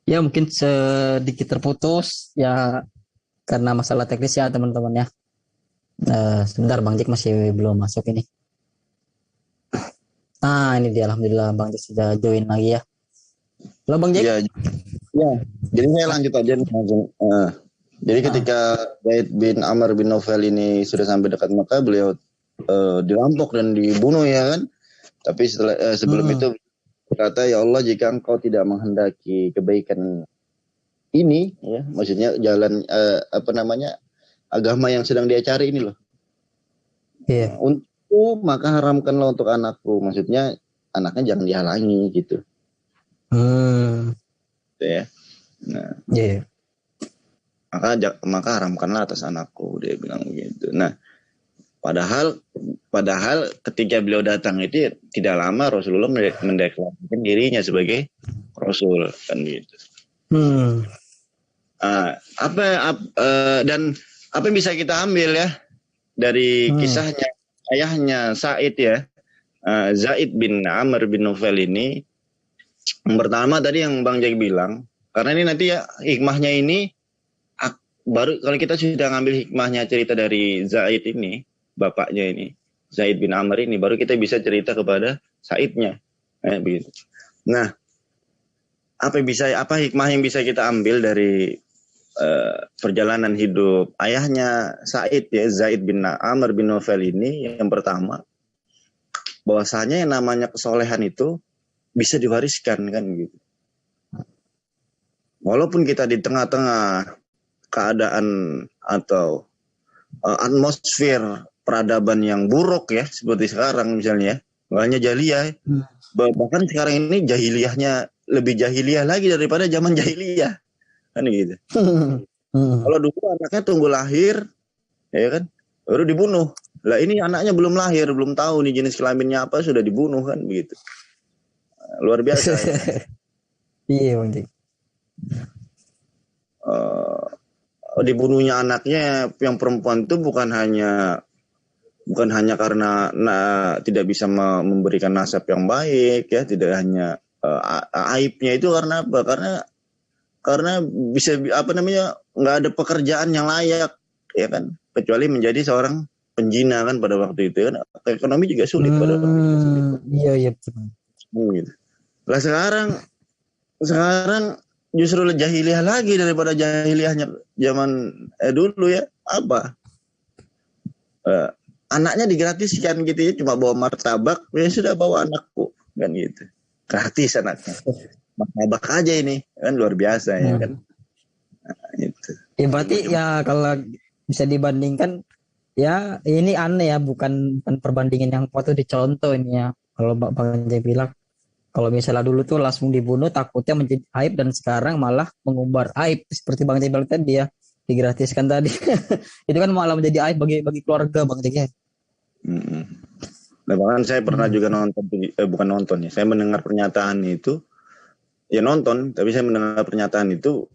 Ya mungkin sedikit terputus ya karena masalah teknis ya teman-teman ya. Sebentar Bang Jack masih belum masuk ini. Ini dia alhamdulillah Bang Jack sudah join lagi ya. Halo Bang Jack. Ya, ya. Jadi saya lanjut aja nih langsung. Jadi ketika Zaid bin Amr bin Naufal ini sudah sampai dekat Mekah, beliau dirampok dan dibunuh ya kan. Tapi sebelum itu berkata, ya Allah, jika engkau tidak menghendaki kebaikan ini, ya, maksudnya jalan agama yang sedang dia cari ini loh. Iya. Untuk maka haramkanlah untuk anakku, maksudnya anaknya jangan dihalangi gitu. Gitu ya. Nah, Iya. maka haramkanlah atas anakku, dia bilang begitu. Nah, padahal ketika beliau datang itu tidak lama Rasulullah mendeklarasikan dirinya sebagai Rasul kan gitu. Dan apa yang bisa kita ambil ya dari kisahnya ayahnya Said ya, Zaid bin Amr bin Naufal ini. Yang pertama tadi yang Bang Jack bilang, karena ini nanti ya hikmahnya ini baru kalau kita sudah ngambil hikmahnya cerita dari Zaid ini, bapaknya ini, Zaid bin Amr ini, baru kita bisa cerita kepada Saidnya. Begitu. Nah, apa hikmah yang bisa kita ambil dari perjalanan hidup ayahnya Said ya, Zaid bin Amr bin Naufal ini? Yang pertama, bahwasanya yang namanya kesolehan itu bisa diwariskan kan gitu. Walaupun kita di tengah-tengah keadaan atau atmosfer peradaban yang buruk ya, seperti sekarang misalnya, makanya jahiliyah. Bahkan sekarang ini jahiliyahnya lebih jahiliyah lagi daripada zaman jahiliyah. Kan gitu. Kalau dulu anaknya tunggu lahir, ya kan, baru dibunuh. Lah ini anaknya belum lahir, belum tahu nih jenis kelaminnya apa, sudah dibunuh kan begitu. Luar biasa ya. Iya Bang Jack. Dibunuhnya anaknya yang perempuan itu bukan hanya karena tidak bisa memberikan nasab yang baik ya, tidak hanya aibnya itu karena apa? Karena bisa nggak ada pekerjaan yang layak ya kan, kecuali menjadi seorang penjina kan pada waktu itu kan, ekonomi juga sulit pada waktu itu. Iya betul. Gitu. Lah sekarang justru jahiliyah lagi daripada jahiliyahnya zaman dulu ya. Apa? Anaknya digratiskan gitu ya, cuma bawa martabak, ya sudah bawa anakku kan gitu. Gratis anaknya. Martabak aja ini kan, luar biasa ya kan. Nah, itu. Ya berarti ya kalau bisa dibandingkan ya ini aneh ya, bukan perbandingan yang patut dicontoh ini ya. Kalau Bang Jack bilang kalau misalnya dulu tuh langsung dibunuh takutnya menjadi aib, dan sekarang malah mengumbar aib seperti Bang Jack bilang tadi ya, digratiskan tadi. Itu kan malah menjadi aib bagi keluarga Bang Jack ya. Nah, bahkan saya pernah juga bukan nonton ya, saya mendengar pernyataan itu, ya nonton, tapi saya mendengar pernyataan itu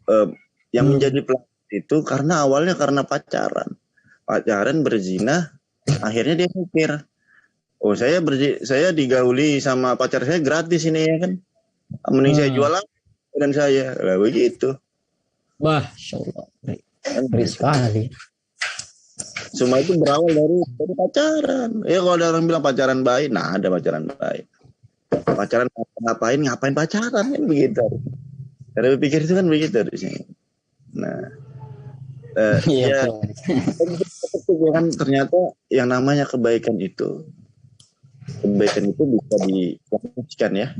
yang menjadi pelaku itu karena awalnya karena pacaran berzina, akhirnya dia mikir, oh saya digauli sama pacar saya gratis ini ya kan, mending saya jual dan saya lah begitu. Wah, insyaallah ngeri sekali. Semua itu berawal dari pacaran. Ya kalau ada orang bilang pacaran baik, nah ada pacaran baik. Pacaran ngapain pacaran kan begitu. Cara berpikir itu kan begitu di sini. Nah, ya kan ternyata yang namanya kebaikan itu bisa diwariskan ya,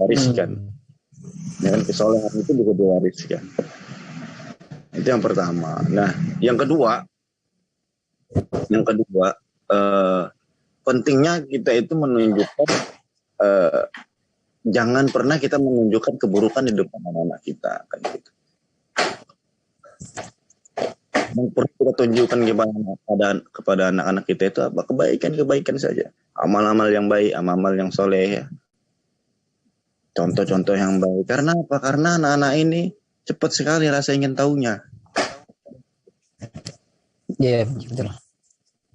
wariskan. Dengan kesolehan itu bisa diwariskan. Itu yang pertama. Nah, yang kedua, pentingnya kita itu menunjukkan, jangan pernah kita menunjukkan keburukan di depan anak-anak kita kan gitu. Yang perlu kita tunjukkan kepada anak-anak kita itu apa? Kebaikan saja, amal-amal yang baik, amal-amal yang soleh ya. Contoh-contoh yang baik. Karena apa? Karena anak-anak ini cepat sekali rasa ingin tahunya. Iya, betul.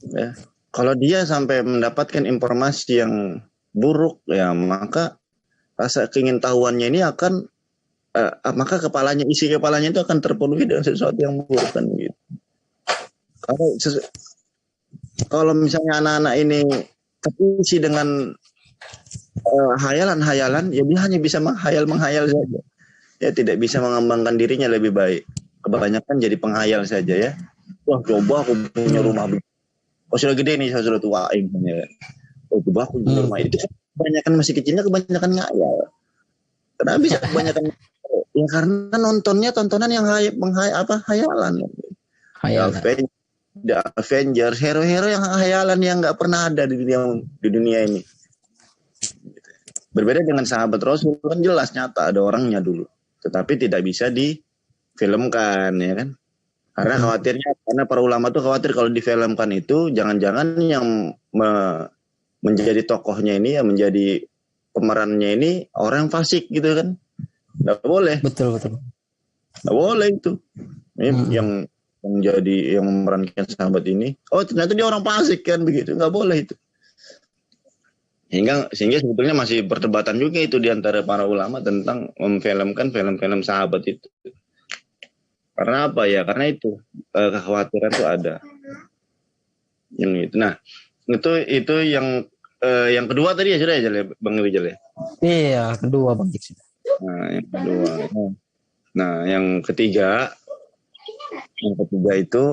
Ya. Kalau dia sampai mendapatkan informasi yang buruk ya, maka rasa keingintahuannya ini akan maka isi kepalanya itu akan terpenuhi dengan sesuatu yang buruk kan gitu. Kalau misalnya anak-anak ini terisi dengan hayalan-hayalan, ya dia hanya bisa menghayal saja. Ya tidak bisa mengembangkan dirinya lebih baik. Kebanyakan jadi penghayal saja ya. Wah, coba aku punya rumah begini. Oh, sudah gede nih, saya sudah tua. Ya. Oh, coba aku punya rumah. Itu kan kebanyakan masih kecilnya kebanyakan ngayal. Kenapa bisa kebanyakan? Ya karena nontonnya tontonan yang hayalan. The Avengers, hero-hero yang hayalan yang nggak pernah ada di dunia ini. Berbeda dengan sahabat Rasul kan jelas nyata ada orangnya dulu, tetapi tidak bisa difilmkan ya kan? Karena karena para ulama tuh khawatir kalau difilmkan itu jangan-jangan yang menjadi tokohnya ini, yang menjadi pemerannya ini orang yang fasik gitu kan? Nggak boleh. Betul. Nggak boleh itu. Yang memerankan sahabat ini, oh ternyata dia orang fasik kan begitu, nggak boleh itu. Sehingga sebetulnya masih perdebatan juga itu di antara para ulama tentang memfilmkan film-film sahabat itu. Karena apa ya? Karena itu kekhawatiran itu ada. Yang itu. Nah, itu yang kedua tadi ya sudah ya Bang Rijal ya. Iya, kedua Bang Jik. Nah, yang kedua. Nah, yang ketiga itu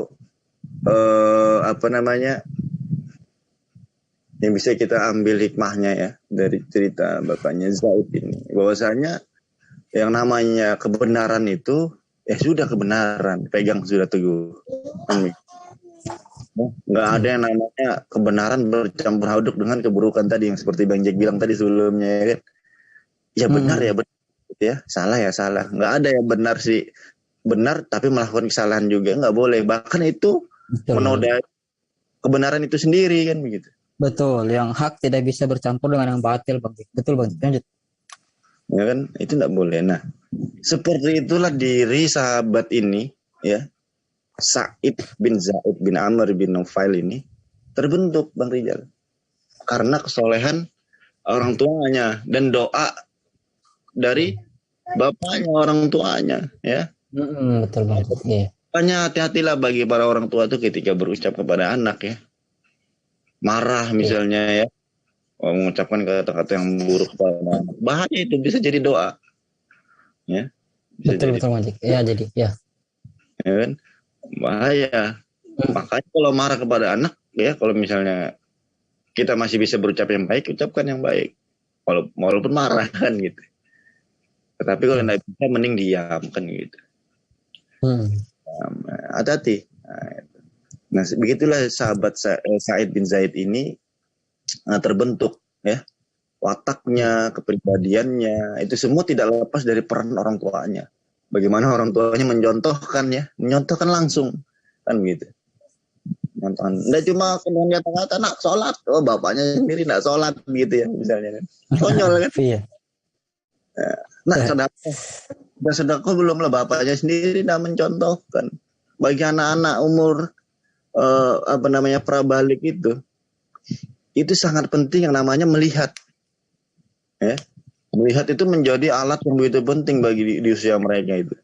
yang bisa kita ambil hikmahnya ya dari cerita bapaknya Zaid ini, bahwasanya yang namanya kebenaran itu ya sudah kebenaran, pegang sudah teguh. Nggak ada yang namanya kebenaran bercampur aduk dengan keburukan tadi yang seperti Bang Jack bilang tadi sebelumnya ya kan. Ya benar ya benar ya, salah ya salah. Nggak ada yang benar tapi melakukan kesalahan juga, nggak boleh. Bahkan itu menodai kebenaran itu sendiri kan begitu. Betul, yang hak tidak bisa bercampur dengan yang batil, Bang. Betul, Bang. Lanjut. Ya kan, itu tidak boleh. Nah, seperti itulah diri sahabat ini, ya, Sa'id bin Zaid bin Amr bin Nufail ini terbentuk, Bang Rijal, karena kesolehan orang tuanya dan doa dari bapaknya orang tuanya, ya. Betul, Bang. Iya. Makanya hati-hatilah bagi para orang tua itu ketika berucap kepada anak ya. Marah misalnya ya, mengucapkan kata-kata yang buruk pada anak, bahaya itu, bisa jadi doa ya, betul Majik ya, jadi ya kan, bahaya. Makanya kalau marah kepada anak ya, kalau misalnya kita masih bisa berucap yang baik, ucapkan yang baik walaupun marah kan gitu. Tetapi kalau tidak bisa, mending diam kan gitu. Hati-hati. Nah, begitulah sahabat Sa'id bin Zaid ini terbentuk ya. Wataknya, kepribadiannya, itu semua tidak lepas dari peran orang tuanya. Bagaimana orang tuanya menyontohkan langsung kan gitu. Nonton. Nggak cuma dengan kata-kata nak sholat, oh bapaknya sendiri nggak sholat gitu ya misalnya kan. Konyol kan. Iya. Nah, sedekah belum lah, bapaknya sendiri nggak mencontohkan. Bagi anak-anak umur prabalik itu sangat penting yang namanya melihat. Ya. Melihat itu menjadi alat yang begitu penting bagi di usia mereka itu.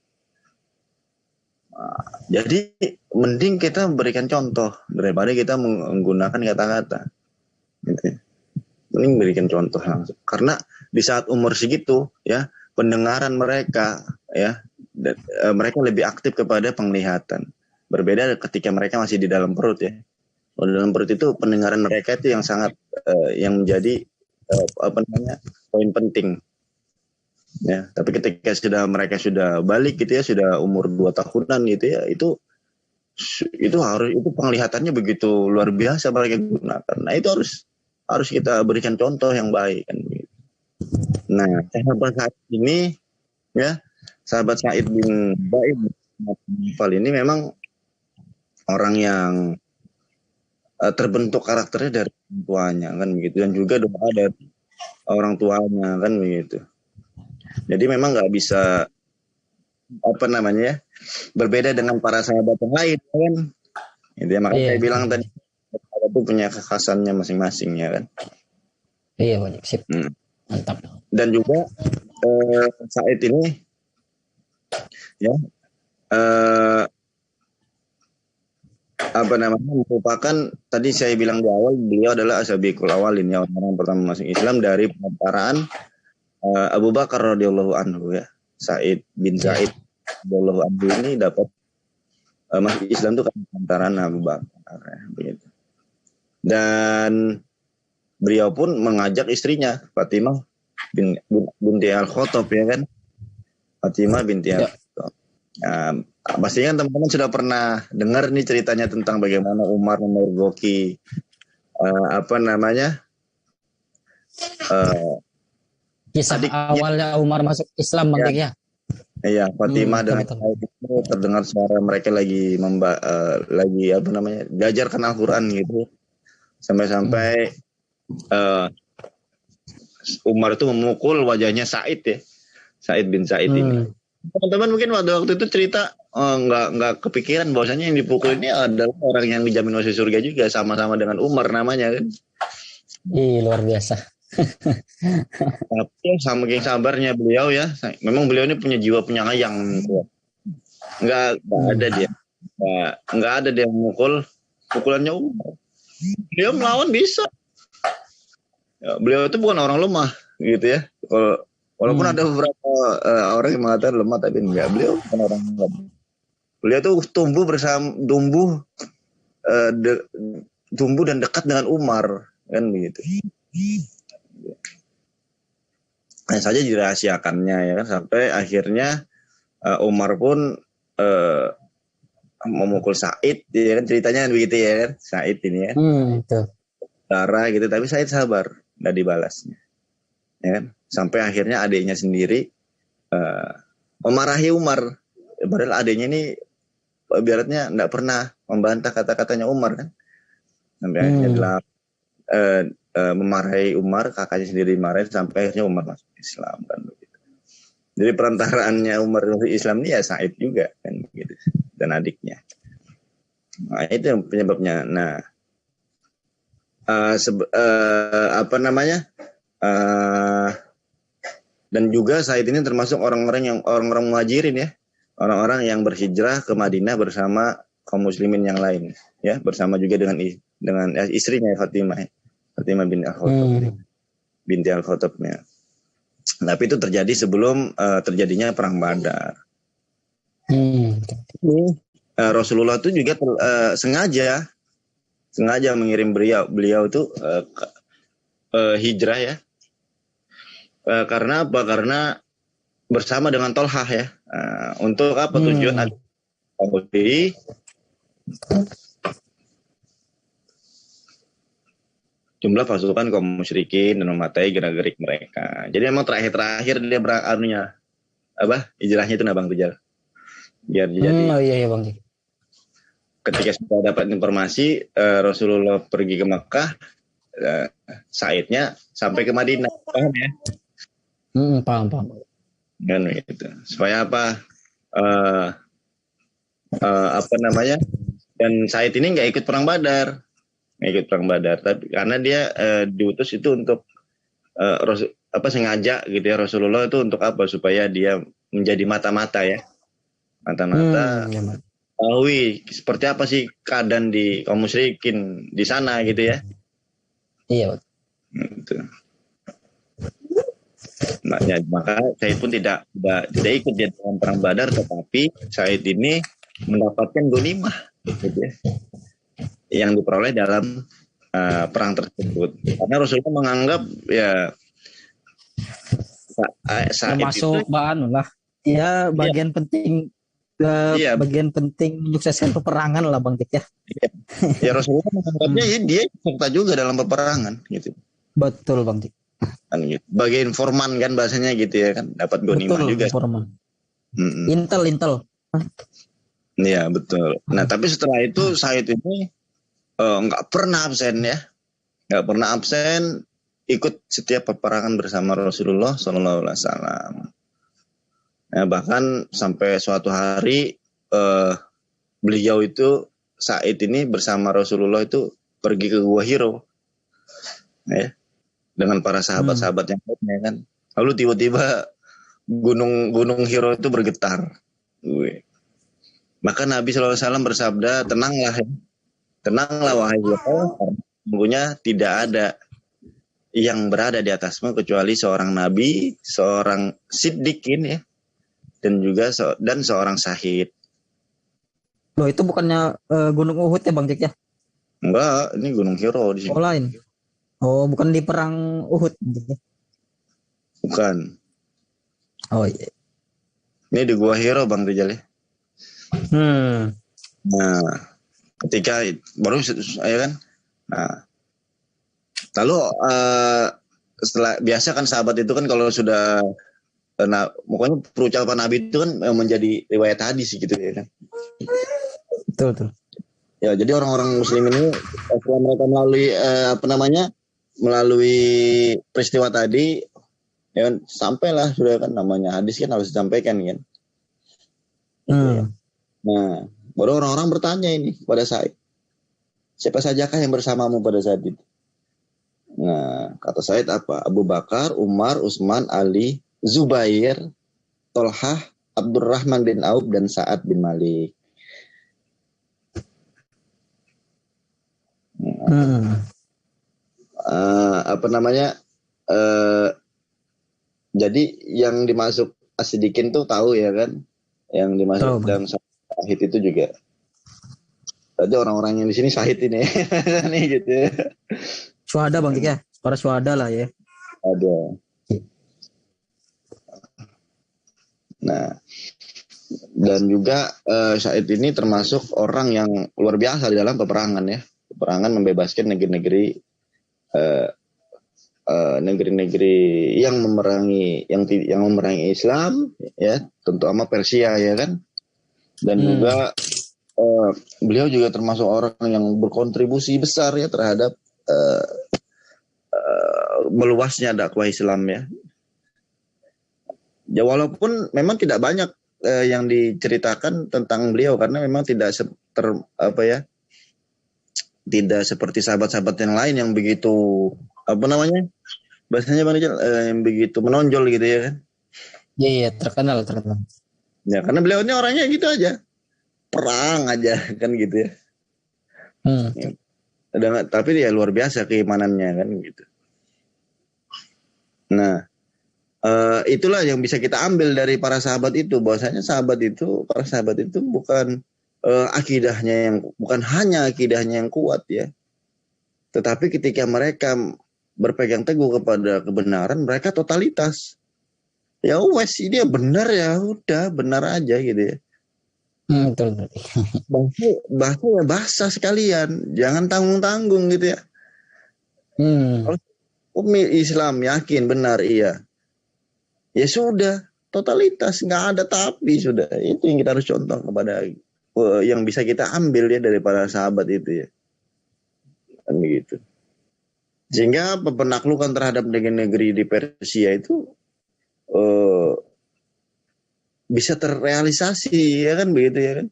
Nah, jadi mending kita memberikan contoh daripada kita menggunakan kata-kata. Gitu. Mending berikan contoh langsung. Karena di saat umur segitu ya, pendengaran mereka ya, mereka lebih aktif kepada penglihatan. Berbeda ketika mereka masih di dalam perut ya. Kalau dalam perut itu pendengaran mereka itu yang sangat yang menjadi poin penting. Ya, tapi ketika mereka sudah balik gitu ya, sudah umur 2 tahunan gitu ya, itu penglihatannya begitu luar biasa mereka gunakan. Nah, itu harus kita berikan contoh yang baik kan gitu. Nah, sahabat Sa'id ini ya, sahabat Sa'id bin Zaid ini memang orang yang terbentuk karakternya dari orang tuanya kan begitu, dan juga doa dari orang tuanya kan begitu. Jadi memang nggak bisa berbeda dengan para sahabat yang lain kan. Itu ya, makanya saya bilang tadi itu punya kekhasannya masing-masing ya kan. Iya, Pak. Sip. Mantap. Dan juga Sa'id ini Ya, eh, apa namanya, merupakan tadi saya bilang di awal, beliau adalah asabiqul awalin, ya, orang pertama masuk Islam dari pengantaraan Abu Bakar radhiyallahu anhu, ya. Said bin Ya. Zaid radhiyallahu anhu ini dapat masuk Islam itu karena pengantaraan Abu Bakar, ya, begitu. Dan beliau pun mengajak istrinya Fatimah binti Al-Khattab, ya kan, Fatimah binti Ya. Al-Khattab. Pastinya kan teman-teman sudah pernah dengar nih ceritanya tentang bagaimana Umar memergoki apa namanya Kisah adiknya, awalnya Umar masuk Islam Bang ya, Dik ya. ya, Fatimah dengan Betul. Said itu terdengar suara mereka lagi lagi apa namanya belajarkan Al-Quran gitu, sampai-sampai Umar itu memukul wajahnya Said, ya, Said bin Said ini. Teman-teman mungkin waktu itu cerita nggak kepikiran bahwasanya yang dipukul ini adalah orang yang dijamin masuk surga juga, sama-sama dengan Umar namanya kan. Luar biasa. Tapi saking sabarnya beliau, ya, memang beliau ini punya jiwa penyayang. Nggak ada dia, nggak ada dia memukul pukulannya Umar. Beliau melawan bisa. Ya, beliau itu bukan orang lemah gitu, ya. Walaupun ada beberapa orang yang mengatakan lemah, tapi enggak, beliau bukan orang lemah. Beliau tuh tumbuh dan dekat dengan Umar, kan begitu. Hanya saja dirahasiakannya, ya kan, sampai akhirnya Umar pun memukul Said, ya kan, ceritanya begitu, ya kan, Said ini, ya. Darah gitu, tapi Said sabar, nggak dibalasnya, ya kan, sampai akhirnya adiknya sendiri memarahi Umar, padahal adiknya ini ibaratnya nggak pernah membantah kata-katanya Umar, kan, sampai akhirnya memarahi Umar, kakaknya sendiri marahin, sampai akhirnya Umar masuk Islam, kan begitu. Jadi perantaraannya Umar masuk Islam ini ya Said juga, kan begitu, dan adiknya. Nah, itu yang penyebabnya. Nah, apa namanya? Dan juga Said ini termasuk orang-orang muhajirin, ya, orang-orang yang berhijrah ke Madinah bersama kaum muslimin yang lain, ya, bersama juga dengan istrinya Fatimah bin Al-Khattab, binti Al-Khattab, ya. Tapi itu terjadi sebelum terjadinya perang Badar. Rasulullah itu juga sengaja mengirim beliau itu hijrah, ya. Karena apa? Karena bersama dengan Tolhah, ya. Untuk apa tujuan? Jumlah pasukan kaum musyrikin dan mematai gerak-gerik mereka. Jadi memang terakhir dia hijrahnya itu Bang Rijal. Biar jadi. Oh iya Bang. Ketika sudah dapat informasi Rasulullah pergi ke Mekah, Saidnya sampai ke Madinah, paham, ya? Paham. Kan gitu. Supaya apa? Apa namanya? Dan Said ini nggak ikut perang Badar, tapi karena dia diutus itu untuk sengaja gitu, ya, Rasulullah itu untuk apa? Supaya dia menjadi mata-mata, ya, mata-mata tahu seperti apa sih keadaan di kaum musyrikin di sana, gitu, ya. Iya. Gitu. Maka Said pun tidak ikut di dalam perang Badar, tetapi Said ini mendapatkan ghanimah, gitu, ya, yang diperoleh dalam perang tersebut. Karena Rasulullah menganggap, ya, Said termasuk itu lah, ya, bagian penting. Bagian penting menyukseskan peperangan lah Bang Dik, ya. Ya, Rasulullah menganggapnya dia serta juga dalam peperangan, gitu. Betul Bang Dik. Kan gitu. Bagai informan kan bahasanya, gitu, ya kan, dapat ghanimah juga. Informan. Intel. Iya, betul. Nah, tapi setelah itu Said ini nggak pernah absen, ya, nggak pernah absen, ikut setiap peperangan bersama Rasulullah SAW. Nah, bahkan sampai suatu hari beliau itu Said ini bersama Rasulullah itu pergi ke Gua Hiro, ya, dengan para sahabat-sahabat yang lainnya, kan. Lalu tiba-tiba gunung Hiro itu bergetar. Maka Nabi SAW bersabda, tenanglah wahai Hiro, sesungguhnya tidak ada yang berada di atasmu kecuali seorang nabi, seorang siddiqin ya, dan seorang syahid. Loh, itu bukannya Gunung Uhud ya Bang Jack ya? Enggak, ini Gunung Hiro di sini. Oh, lain. Oh, bukan di perang Uhud. Bukan. Oh iya. Ini di Gua Hiro Bang Rijal ya. Nah, ketika baru ya kan. Nah, lalu setelah biasa kan sahabat itu kan kalau sudah pokoknya perucapan Nabi itu kan menjadi riwayat hadis gitu ya kan. Betul. Ya, jadi orang-orang muslim ini setelah mereka melalui peristiwa tadi ya kan, sampailah sudah kan, namanya hadis kan harus disampaikan kan. Nah, baru orang-orang bertanya ini pada Said, siapa sajakah yang bersamamu pada saat itu? Nah, kata Said apa? Abu Bakar, Umar, Utsman, Ali, Zubair, Tolhah, Abdurrahman bin Auf, dan Sa'ad bin Malik. Jadi yang dimasuk As-Siddiqin tuh tahu ya kan, yang dimasuk dalam syahid itu juga. Berarti orang-orang yang di sini syahid ini, nih gitu. Syuhada Bang Jack ya, para syuhada lah ya. Ada. Nah, dan juga syahid ini termasuk orang yang luar biasa di dalam peperangan ya. Peperangan membebaskan negeri-negeri yang memerangi Islam ya, tentu sama Persia ya kan. Dan juga beliau juga termasuk orang yang berkontribusi besar ya terhadap meluasnya dakwah Islam ya. Ya walaupun memang tidak banyak yang diceritakan tentang beliau karena memang tidak tidak seperti sahabat-sahabat yang lain yang begitu bahasanya Bang Rijal, yang begitu menonjol gitu ya kan. Iya, terkenal. Ya karena beliau ini orangnya gitu aja, perang aja kan gitu ya. Ya. Tapi dia luar biasa keimanannya kan gitu. Nah, itulah yang bisa kita ambil dari para sahabat itu, bahwasanya para sahabat itu bukan bukan hanya akidahnya yang kuat ya, tetapi ketika mereka berpegang teguh kepada kebenaran, mereka totalitas. Ya wes, dia benar ya udah benar aja gitu ya. Betul. Bahasa sekalian, jangan tanggung-tanggung gitu ya. Islam yakin benar iya, ya sudah totalitas, nggak ada tapi sudah. Itu yang kita harus contoh kepada yang bisa kita ambil ya dari para sahabat itu ya, kan begitu. Sehingga penaklukan terhadap negeri di Persia itu bisa terrealisasi ya kan begitu ya kan,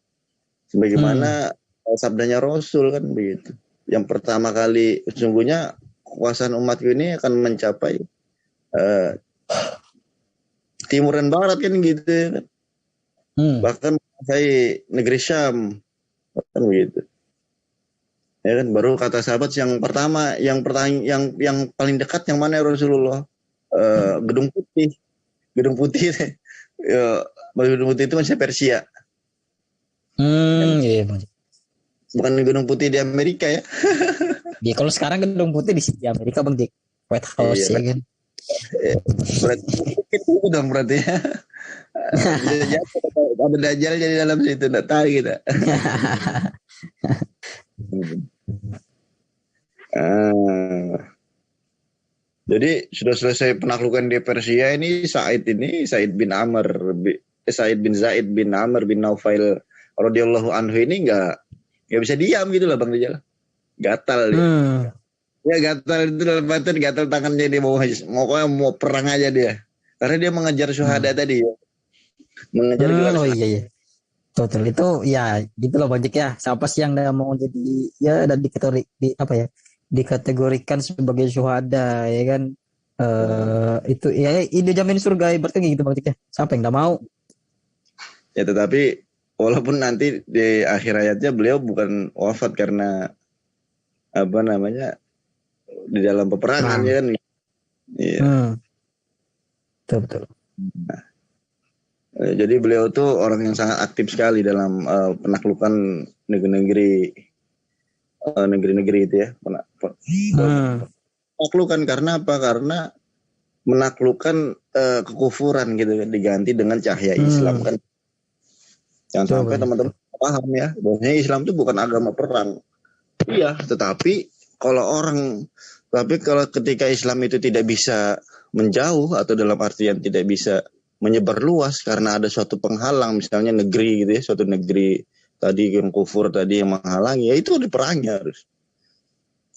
sebagaimana sabdanya Rasul kan begitu. Yang pertama kali sesungguhnya kekuasaan umatku ini akan mencapai timur dan barat kan gitu ya kan. Bahkan saya negeri Syam kan begitu ya kan. Baru kata sahabat yang paling dekat yang mana ya Rasulullah? Gedung putih ya, gedung putih itu masih Persia. Iya Bang. Bukan gedung putih di Amerika ya. Ya kalau sekarang gedung putih di Amerika Bang Jack, White House ya kan. Berarti itu dong berarti ya. Ada Dajjal jadi dalam situ, enggak tahu kita. Jadi sudah selesai penaklukan di Persia ini, Said bin Zaid bin Amr bin Naufail radhiyallahu anhu ini nggak bisa diam gitu lah Bang Rijal. Gatal dia. Ya gatal itu dalam batin, gatal tangannya dia mau perang aja dia. Karena dia mengejar syuhada tadi ya. Mengejar gelar. Oh iya. Total itu ya gitu loh Bang Jack ya. Siapa sih yang mau jadi ya dan dikategorikan sebagai syuhada ya kan. itu ya ide jamin surga berarti gitu Bang Dik ya. Siapa yang nggak mau? Ya tetapi walaupun nanti di akhir hayatnya beliau bukan wafat karena apa namanya di dalam peperangan Perang. ya kan. Iya. Betul betul. Jadi beliau tuh orang yang sangat aktif sekali dalam penaklukan negeri-negeri itu ya. Penaklukan karena apa? Karena menaklukkan kekufuran gitu kan, diganti dengan cahaya Islam kan. Jangan sampai teman-teman paham ya, bahwasanya Islam itu bukan agama perang. Iya, tetapi kalau ketika Islam itu tidak bisa menjauh atau dalam artian tidak bisa menyebar luas karena ada suatu penghalang, misalnya negeri gitu ya, suatu negeri tadi yang kufur tadi yang menghalangi, ya itu diperangi harus.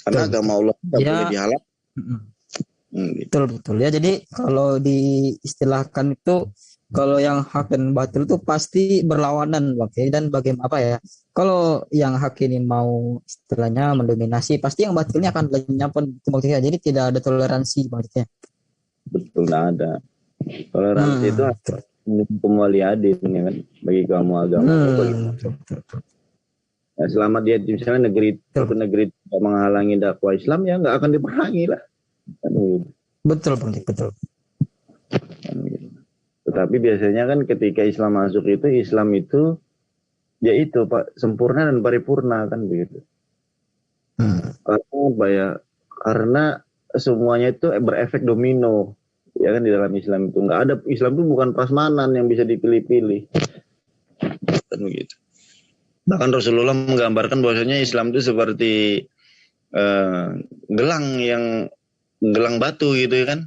Karena agama Allah tidak boleh dihalang. Betul betul ya. Jadi kalau diistilahkan itu kalau yang hak dan batil itu pasti berlawanan, oke. Dan bagaimana apa ya? Kalau yang hak ini mau istilahnya mendominasi, pasti yang batilnya akan lenyap pun itu ya. Jadi tidak ada toleransi maksudnya. Betul, tidak ada. Toleransi itu kembali adil ya kan bagi kaum agama. Ya, selama dia misalnya suatu negeri tidak menghalangi dakwah Islam ya nggak akan diperangi lah. Betul Bang Dik, betul. Tetapi biasanya kan ketika Islam masuk itu Islam itu ya itu Pak sempurna dan paripurna kan begitu. Karena apa ya? Karena semuanya itu berefek domino ya kan di dalam Islam itu nggak ada, Islam itu bukan prasmanan yang bisa dipilih-pilih kan begitu. Bahkan Rasulullah menggambarkan bahwasanya Islam itu seperti gelang batu gitu ya kan,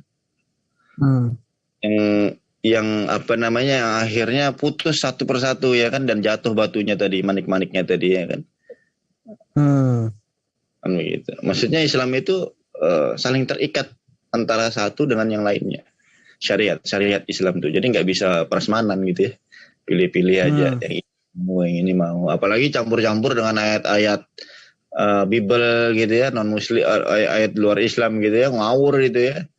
yang apa namanya yang akhirnya putus satu persatu ya kan, dan jatuh batunya tadi, manik-maniknya tadi ya kan. Kan begitu. Maksudnya Islam itu saling terikat antara satu dengan yang lainnya. Syariat Islam tuh. Jadi nggak bisa prasmanan gitu ya. Pilih-pilih aja yang ini mau. Apalagi campur-campur dengan ayat-ayat Bible gitu ya, non muslim, ayat luar Islam gitu ya, ngawur gitu ya.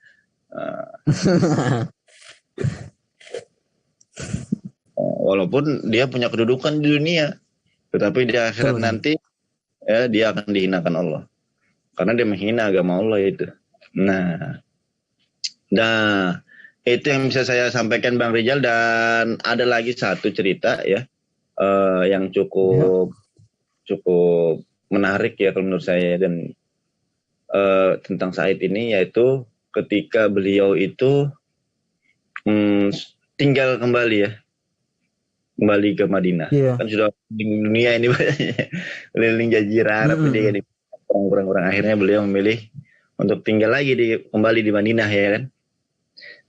Walaupun dia punya kedudukan di dunia, tetapi di akhirat nanti ya dia akan dihinakan Allah. Karena dia menghina agama Allah itu. Nah, itu yang bisa saya sampaikan Bang Rizal. Dan ada lagi satu cerita ya, yang cukup menarik ya kalau menurut saya, dan tentang Said ini, yaitu ketika beliau itu tinggal kembali ke Madinah. Kan sudah di dunia ini keliling Jazirah Arab, dia orang-orang akhirnya beliau memilih untuk tinggal lagi kembali di Madinah ya kan.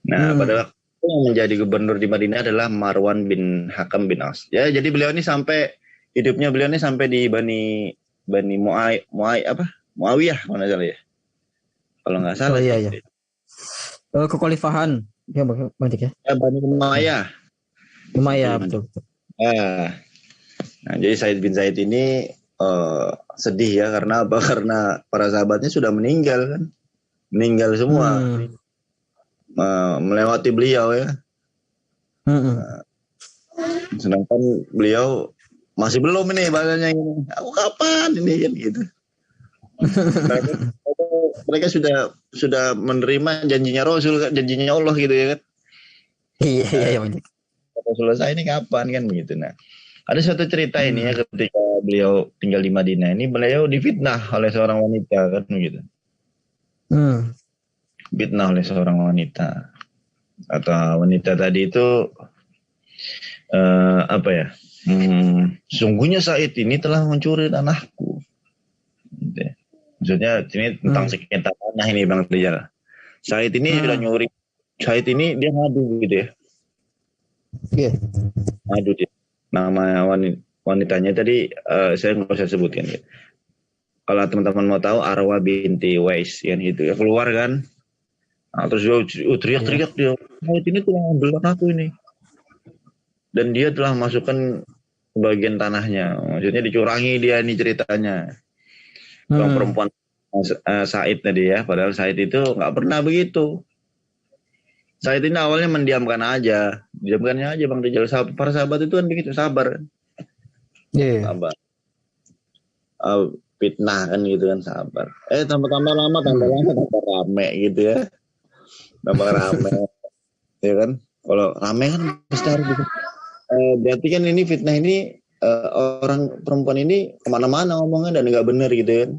Nah, pada waktu itu yang menjadi gubernur di Madinah adalah Marwan bin Hakam bin Aus. Ya, jadi hidupnya beliau ini sampai di Bani Muawiyah mana salah ya. Kalau nggak salah. Oh iya. Kekhalifahan ya Bang Dik ya. Bani Umayyah. Betul. Nah, jadi Said bin Zaid ini sedih ya, karena apa? Karena para sahabatnya sudah meninggal semua, melewati beliau ya. Sedangkan beliau masih belum ini bahasanya ini. Aku kapan ini kan gitu. Mereka sudah menerima janjinya Rasul, janjinya Allah gitu ya kan. Iya. Selesai ini kapan kan begitu. Nah, ada suatu cerita ini ya, ketika beliau tinggal di Madinah ini, beliau difitnah oleh seorang wanita kan begitu. Fitnah oleh seorang wanita, atau wanita tadi itu sungguhnya Said ini telah mencuri tanahku. Gitu. Maksudnya ini tentang sengketa tanah ini Bang Rizal. Said ini sudah nyuri. Said ini dia ngadu gitu ya. Ngadu dia. Nama wanitanya tadi saya nggak usah sebutkan. Gitu. Kalau teman-teman mau tahu, Arwa binti Wais kan gitu ya, keluar kan. Nah, terus dia teriak-teriak dia. Said ini telah ngambil tanahku ini. Dan dia telah masukkan bagian tanahnya. Maksudnya dicurangi dia ini ceritanya. Yang perempuan Said tadi ya, padahal Said itu nggak pernah begitu. Said ini awalnya mendiamkan aja, diamkannya aja Bang Rijal. Para sahabat itu kan begitu, sabar, sabar. Fitnah kan gitu kan, sabar. Tambah lama tambah rame gitu ya, tambah rame, ya kan. Kalau rame kan pasti harus gitu. Berarti kan ini fitnah ini orang perempuan ini kemana-mana ngomongnya dan nggak benar gitu kan.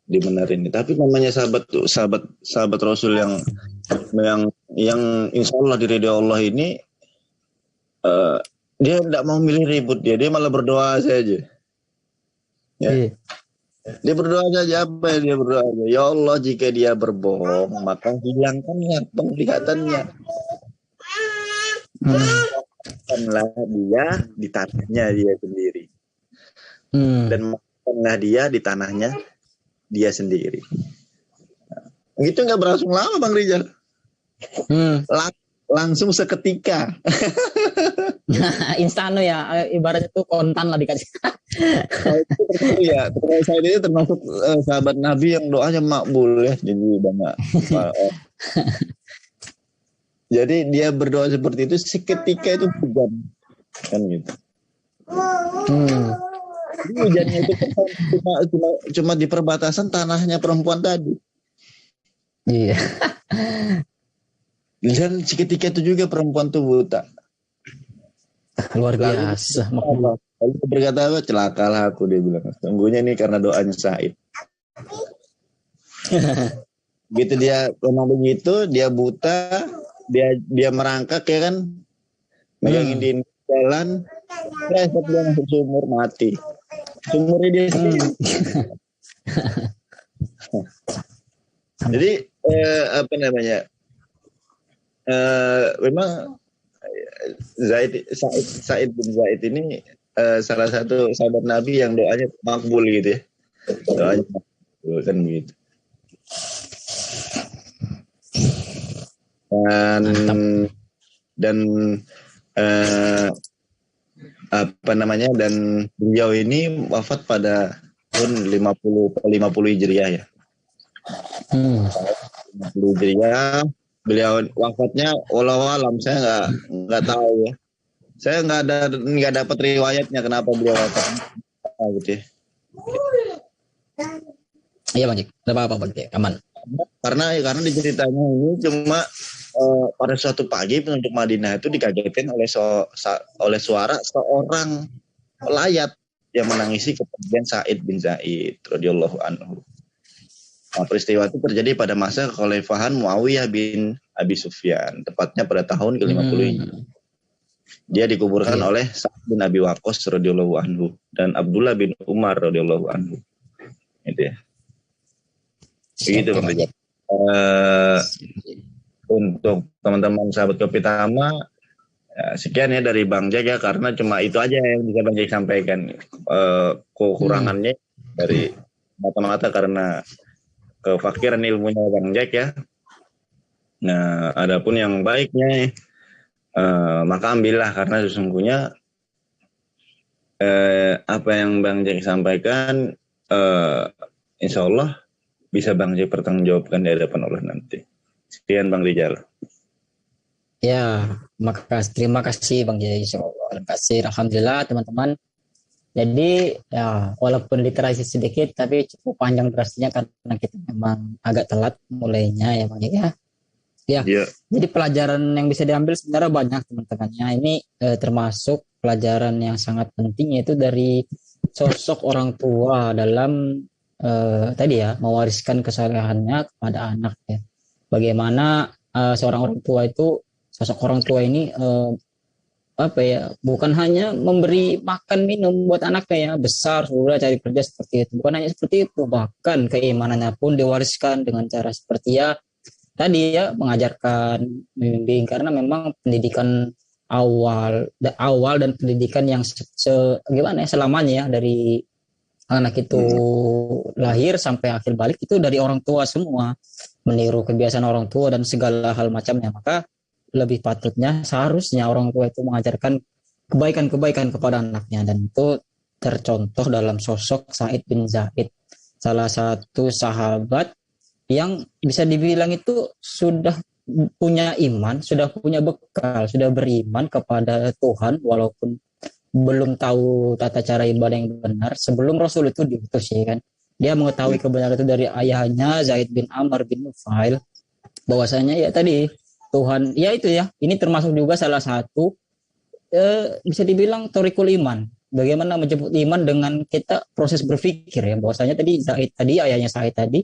Dibenerin. Tapi namanya sahabat Rasul yang insya Allah diridhoi Allah ini, dia tidak mau milih ribut, dia malah berdoa saja. Ya. Dia berdoa saja, apa ya dia berdoa aja. Ya Allah, jika dia berbohong maka hilangkanlah penglihatannya. Maafkanlah dia di tanahnya dia sendiri. Dan maafkanlah dia di tanahnya dia sendiri. Itu nggak berlangsung lama Bang Rijal. Langsung seketika. Instan ya, ibaratnya tuh kontan lah dikasih. Ya, saya ini termasuk sahabat Nabi yang doanya makbul ya, jadi banyak. Jadi dia berdoa seperti itu seketika itu hujan, kan gitu. Hujannya itu cuma di perbatasan tanahnya perempuan tadi. Iya. Dan seketika itu juga perempuan tuh buta. Luar biasa. Lalu berkata, celakalah aku, dia bilang. Sungguhnya ini karena doanya Said. Gitu dia memang begitu, dia buta, dia merangkak ya kan, megangin di jalan, dia masuk sumur, mati. Sumurnya dia sendiri. Jadi apa namanya? Memang Said bin Zaid ini salah satu sahabat Nabi yang doanya makbul gitu ya. Doanya makbul kan begitu. Dan apa namanya, dan beliau ini wafat pada tahun 50 Hijriah ya. 50 Hijriah. Beliau wafatnya walau alam, saya nggak tahu ya. Saya nggak dapat riwayatnya kenapa beliau wafat gitu ya. Iya Bang Jek, tidak apa-apa Bang Jek, aman. Karena diceritanya ini cuma pada suatu pagi penduduk Madinah itu dikagetkan oleh suara seorang pelayat yang menangisi kepergian Sa'id bin Zaid radhiyallahu anhu. Nah, peristiwa itu terjadi pada masa kekhalifahan Muawiyah bin Abi Sufyan, tepatnya pada tahun ke-50 ini. Dia dikuburkan oleh Sa'ad bin Abi Waqqas radhiyallahu anhu dan Abdullah bin Umar radhiyallahu anhu. Gitu ya. Begitu Bang Rijal. Untuk teman-teman sahabat Kopi Tama, sekian ya dari Bang Jack ya, karena cuma itu aja yang bisa Bang Jack sampaikan. Kekurangannya dari mata-mata karena kefakiran ilmunya Bang Jack ya. Nah, adapun yang baiknya maka ambillah, karena sesungguhnya apa yang Bang Jack sampaikan insya Allah bisa Bang Jack pertanggungjawabkan di hadapan Allah nanti. Sekian Bang Rijal. Ya, terima kasih Bang Jack, insya Allah. Terima kasih, alhamdulillah teman-teman. Jadi ya walaupun literasi sedikit tapi cukup panjang durasinya karena kita memang agak telat mulainya ya Bang ya. Ya. Jadi pelajaran yang bisa diambil sebenarnya banyak teman-temannya. Ini termasuk pelajaran yang sangat penting, yaitu dari sosok orang tua dalam tadi ya mewariskan kesalehannya kepada anak ya. Bagaimana seorang orang tua itu, sosok orang tua ini apa ya, bukan hanya memberi makan minum buat anaknya ya, besar sudah cari kerja seperti itu, bukan hanya seperti itu, bahkan keimanannya pun diwariskan dengan cara seperti ya tadi ya, mengajarkan, membimbing, karena memang pendidikan awal dan pendidikan yang gimana ya selamanya ya, dari anak itu lahir sampai akhir balik itu dari orang tua semua, meniru kebiasaan orang tua dan segala hal macamnya. Maka lebih patutnya seharusnya orang tua itu mengajarkan kebaikan-kebaikan kepada anaknya, dan itu tercontoh dalam sosok Sa'id bin Zaid, salah satu sahabat yang bisa dibilang itu sudah punya iman, sudah punya bekal, sudah beriman kepada Tuhan walaupun belum tahu tata cara ibadah yang benar sebelum Rasul itu diutus ya kan. Dia mengetahui kebenaran itu dari ayahnya Zaid bin Amr bin Nufail bahwasanya ya tadi Tuhan ya itu ya ini termasuk juga salah satu bisa dibilang torikul iman. Bagaimana menjemput iman dengan kita proses berpikir ya bahwasanya tadi Zaid tadi ayahnya Zaid tadi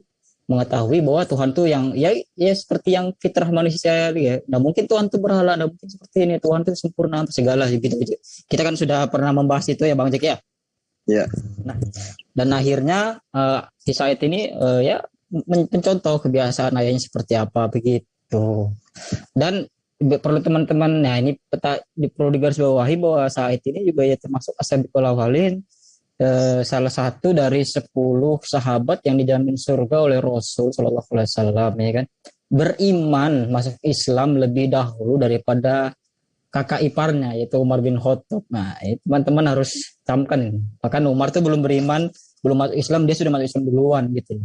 mengetahui bahwa Tuhan tuh yang ya seperti yang fitrah manusia ya. Nah mungkin Tuhan tuh berhala, nah mungkin seperti ini Tuhan tuh sempurna untuk segala gitu. Kita kan sudah pernah membahas itu ya Bang Jack ya. Ya. Nah, dan akhirnya si Said ini ya mencontoh kebiasaan ayahnya seperti apa begitu. Dan perlu teman-teman, nah ini perlu digarisbawahi bahwa Said ini juga ya termasuk as-sabiqul awwalin, salah satu dari 10 sahabat yang dijamin surga oleh Rasul Shallallahu Alaihi Wasallam ya kan, beriman masuk Islam lebih dahulu daripada kakak iparnya yaitu Umar bin Khattab. Nah, teman-teman harus camkan. Bahkan Umar tuh belum beriman, belum masuk Islam, dia sudah masuk Islam duluan gitu.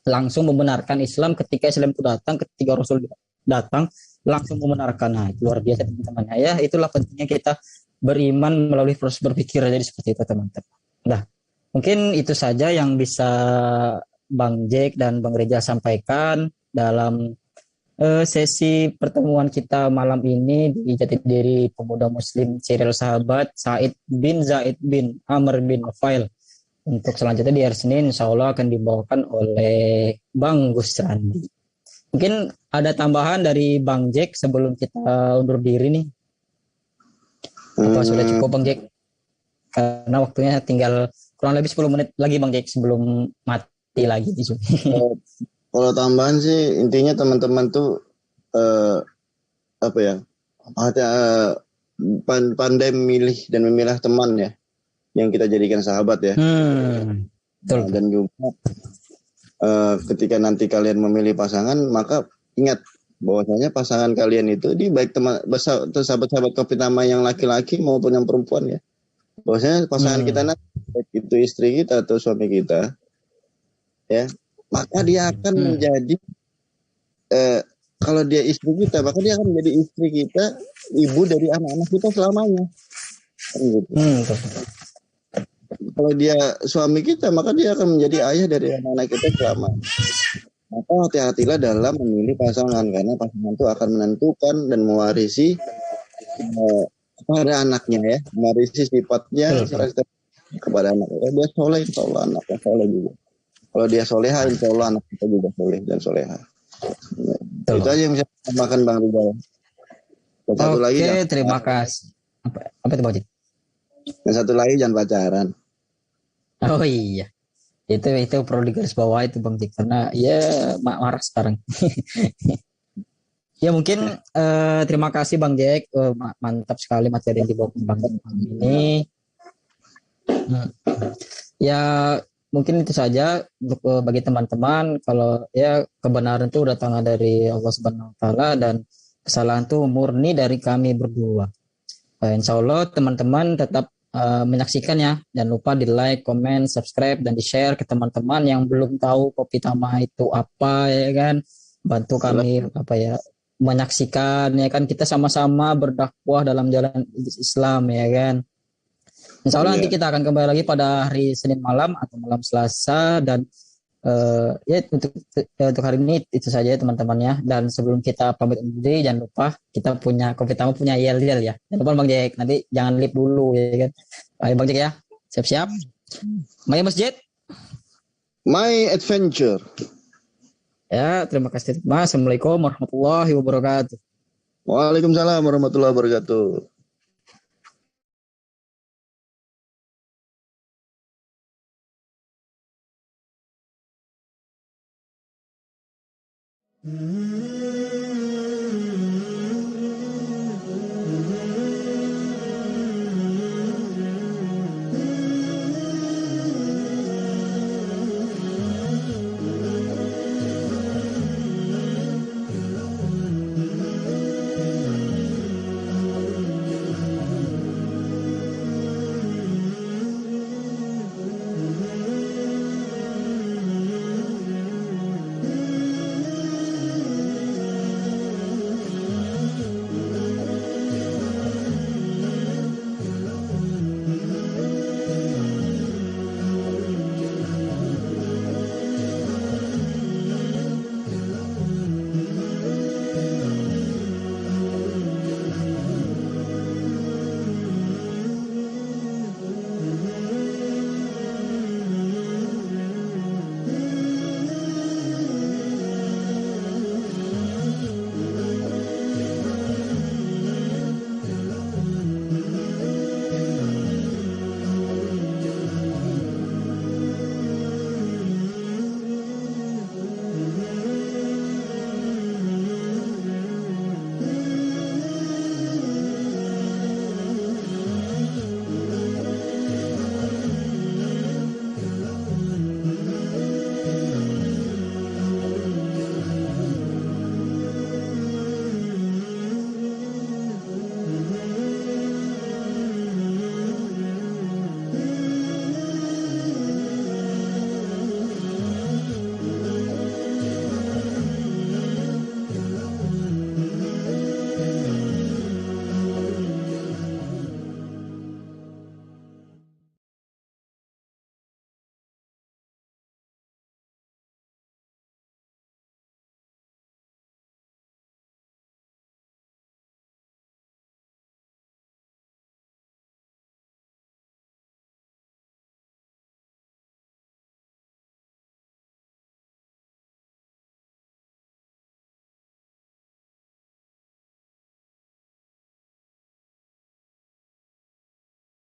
Langsung membenarkan Islam ketika Islam itu datang, ketika Rasul datang, langsung membenarkan. Nah, itu luar biasa teman-teman. Ya, itulah pentingnya kita beriman melalui proses berpikir. Jadi seperti itu teman-teman. Nah, mungkin itu saja yang bisa Bang Jack dan Bang Reza sampaikan dalam sesi pertemuan kita malam ini di Jatidiri Pemuda Muslim Serial Sahabat Said bin Zaid bin Amr bin Nufail. Untuk selanjutnya di hari Senin insya Allah akan dibawakan oleh Bang Gus Randi. Mungkin ada tambahan dari Bang Jack sebelum kita undur diri nih. Apa sudah cukup Bang Jack? Karena waktunya tinggal kurang lebih 10 menit lagi Bang Jack sebelum mati lagi di sini. Kalau tambahan sih intinya teman-teman tuh apa ya, pandai memilih dan memilah teman ya yang kita jadikan sahabat ya. Betul. Dan juga ketika nanti kalian memilih pasangan, maka ingat bahwasanya pasangan kalian itu di baik teman sahabat-sahabat kopi nama yang laki-laki maupun yang perempuan ya. Bahwasanya pasangan kita nanti baik itu istri kita atau suami kita ya, maka dia akan menjadi kalau dia istri kita, maka dia akan menjadi istri kita, ibu dari anak-anak kita selamanya. Gitu. Kalau dia suami kita, maka dia akan menjadi ayah dari anak-anak kita selamanya. Maka hati-hatilah dalam memilih pasangan, karena pasangan itu akan menentukan dan mewarisi kepada anaknya ya, mewarisi sifatnya kepada anak. Kalau dia soleh, insya Allah anaknya soleh juga. Kalau dia soleha, insya Allah anak kita juga soleh dan soleha. Itu aja yang bisa tambahkan Bang Rizal. Satu lagi terima kasih. Apa itu Bang? Yang satu lagi jangan pacaran. Oh iya. Itu perlu digarisbawahi itu Bang Jack karena ya marah sekarang. Ya mungkin terima kasih Bang Jack, mantap sekali materi yang dibawa Bang ini. Ya mungkin itu saja untuk bagi teman-teman, kalau ya kebenaran itu datang dari Allah Subhanahu wa taala dan kesalahan itu murni dari kami berdua. Insya Allah teman-teman tetap menyaksikan ya, dan lupa di like, comment, subscribe dan di share ke teman-teman yang belum tahu Kopi Tama itu apa ya kan, bantu kami apa ya menyaksikan ya kan, kita sama-sama berdakwah dalam jalan Islam ya kan. Insya Allah nanti kita akan kembali lagi pada hari Senin malam atau malam Selasa, dan ya untuk hari ini itu saja ya teman-teman ya. Dan sebelum kita pamit undur diri, jangan lupa kita punya Kopi Tamu punya yel-yel ya. Jangan lupa Bang Jack, nanti jangan lip dulu ya kan. Ayo Bang Jack ya, siap-siap. Maya Masjid. My adventure. Ya, terima kasih. Assalamualaikum warahmatullahi wabarakatuh. Waalaikumsalam warahmatullahi wabarakatuh. Mm-hmm.